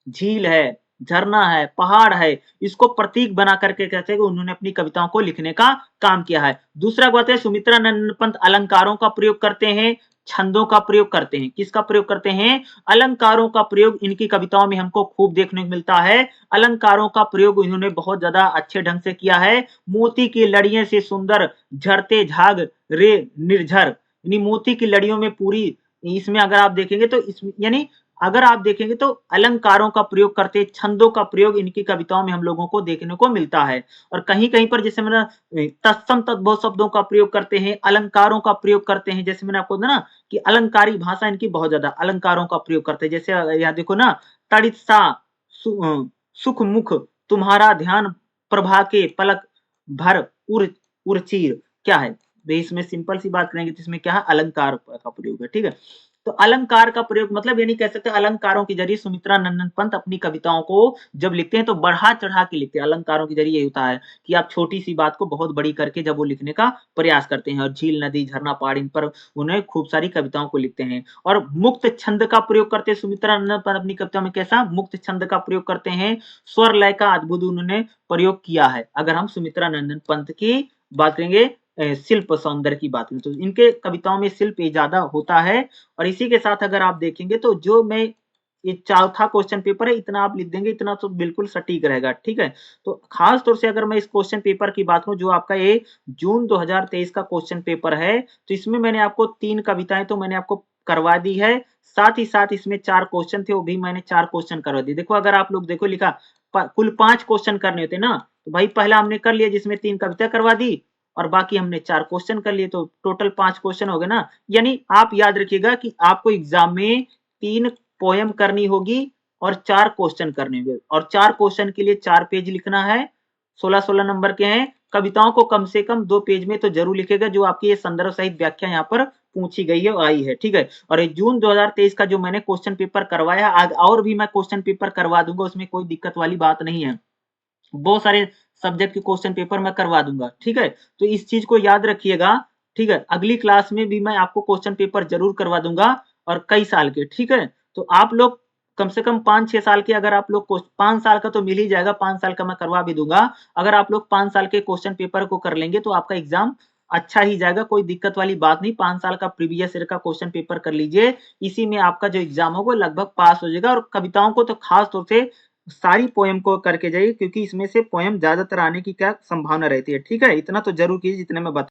झील है, झरना है, पहाड़ है, इसको प्रतीक बना करके कहते हैं कि उन्होंने अपनी कविताओं को लिखने का काम किया है। दूसरा बात है सुमित्रानंदन पंत अलंकारों का प्रयोग करते हैं, छंदों का प्रयोग करते हैं। किसका प्रयोग करते हैं? अलंकारों का प्रयोग इनकी कविताओं में हमको खूब देखने को मिलता है। अलंकारों का प्रयोग इन्होंने बहुत ज्यादा अच्छे ढंग से किया है। मोती की लड़ियों से सुंदर झरते झाग रे निर्झर, यानी मोती की लड़ियों में पूरी, इसमें अगर आप देखेंगे तो इसमें यानी अगर आप देखेंगे तो अलंकारों का प्रयोग करते, छंदों का प्रयोग इनकी कविताओं में हम लोगों को देखने को मिलता है। और कहीं कहीं पर जैसे मैंने तत्सम तद्भव शब्दों का प्रयोग करते हैं, अलंकारों का प्रयोग करते हैं। जैसे मैंने आपको ना कि अलंकारी भाषा इनकी बहुत ज्यादा, अलंकारों का प्रयोग करते हैं। जैसे यहाँ देखो ना, तड़ित सा सुख मुख तुम्हारा ध्यान, प्रभा के पलक भर उर क्या है? इसमें सिंपल सी बात करेंगे तो इसमें क्या है? अलंकार का प्रयोग है। ठीक है, तो अलंकार का प्रयोग मतलब यानी कह सकते हैं अलंकारों के जरिए सुमित्रानंदन पंत अपनी कविताओं को जब लिखते हैं तो बढ़ा चढ़ा के लिखते हैं। अलंकारों के जरिए होता है कि आप छोटी सी बात को बहुत बड़ी करके जब वो लिखने का प्रयास करते हैं। और झील, नदी, झरना, पहाड़, इन पर उन्हें खूब सारी कविताओं को लिखते हैं। और मुक्त छंद का प्रयोग करते हैं सुमित्रानंदन पंत अपनी कविता में। कैसा? मुक्त छंद का प्रयोग करते हैं। स्वर लय का अद्भुत उन्होंने प्रयोग किया है। अगर हम सुमित्रानंदन पंत की बात करेंगे, शिल्प सौंदर्य की बात करें तो इनके कविताओं में शिल्प ज्यादा होता है। और इसी के साथ अगर आप देखेंगे तो जो मैं ये चौथा क्वेश्चन पेपर है, इतना आप लिख देंगे, इतना तो बिल्कुल सटीक रहेगा। ठीक है, तो खास तौर से अगर मैं इस क्वेश्चन पेपर की बात करूं जो आपका ये जून 2023 का क्वेश्चन पेपर है, तो इसमें मैंने आपको 3 कविताएं तो मैंने आपको करवा दी है। साथ ही साथ इसमें 4 क्वेश्चन थे, वो भी मैंने 4 क्वेश्चन करवा दिए। देखो अगर आप लोग देखो लिखा कुल 5 क्वेश्चन करने होते ना, तो भाई पहला हमने कर लिया जिसमें 3 कविता करवा दी और बाकी हमने 4 क्वेश्चन कर लिए, तो टोटल 5 क्वेश्चन हो गए ना। यानी आप याद रखिएगा कि आपको एग्जाम में 3 पोयम करनी होगी और 4 क्वेश्चन करने होंगे। और 4 क्वेश्चन के लिए 4 पेज लिखना है, 16-16 नंबर के हैं। कविताओं को कम से कम 2 पेज में तो जरूर लिखेगा, जो आपकी ये संदर्भ सहित व्याख्या यहाँ पर पूछी गई है आई है। ठीक है, और ये जून 2023 का जो मैंने क्वेश्चन पेपर करवाया, आज और भी मैं क्वेश्चन पेपर करवा दूंगा, उसमें कोई दिक्कत वाली बात नहीं है। बहुत सारे सब्जेक्ट के क्वेश्चन पेपर मैं करवा दूंगा। ठीक है, तो इस चीज को याद रखिएगा। ठीक है, अगली क्लास में भी मैं आपको क्वेश्चन पेपर जरूर करवा दूंगा और कई साल के। ठीक है, तो आप लोग कम से कम 5-6 साल के, अगर आप लोग 5 साल का तो मिल ही जाएगा, 5 साल का मैं करवा भी दूंगा। अगर आप लोग 5 साल के क्वेश्चन पेपर को कर लेंगे तो आपका एग्जाम अच्छा ही जाएगा, कोई दिक्कत वाली बात नहीं। 5 साल का प्रीवियस ईयर का क्वेश्चन पेपर कर लीजिए, इसी में आपका जो एग्जाम होगा लगभग पास हो जाएगा। और कविताओं को तो खास तौर से सारी पोएम को करके जाइए, क्योंकि इसमें से पोएम ज्यादातर आने की क्या संभावना रहती है। ठीक है, इतना तो जरूर कीजिए जितने मैं बता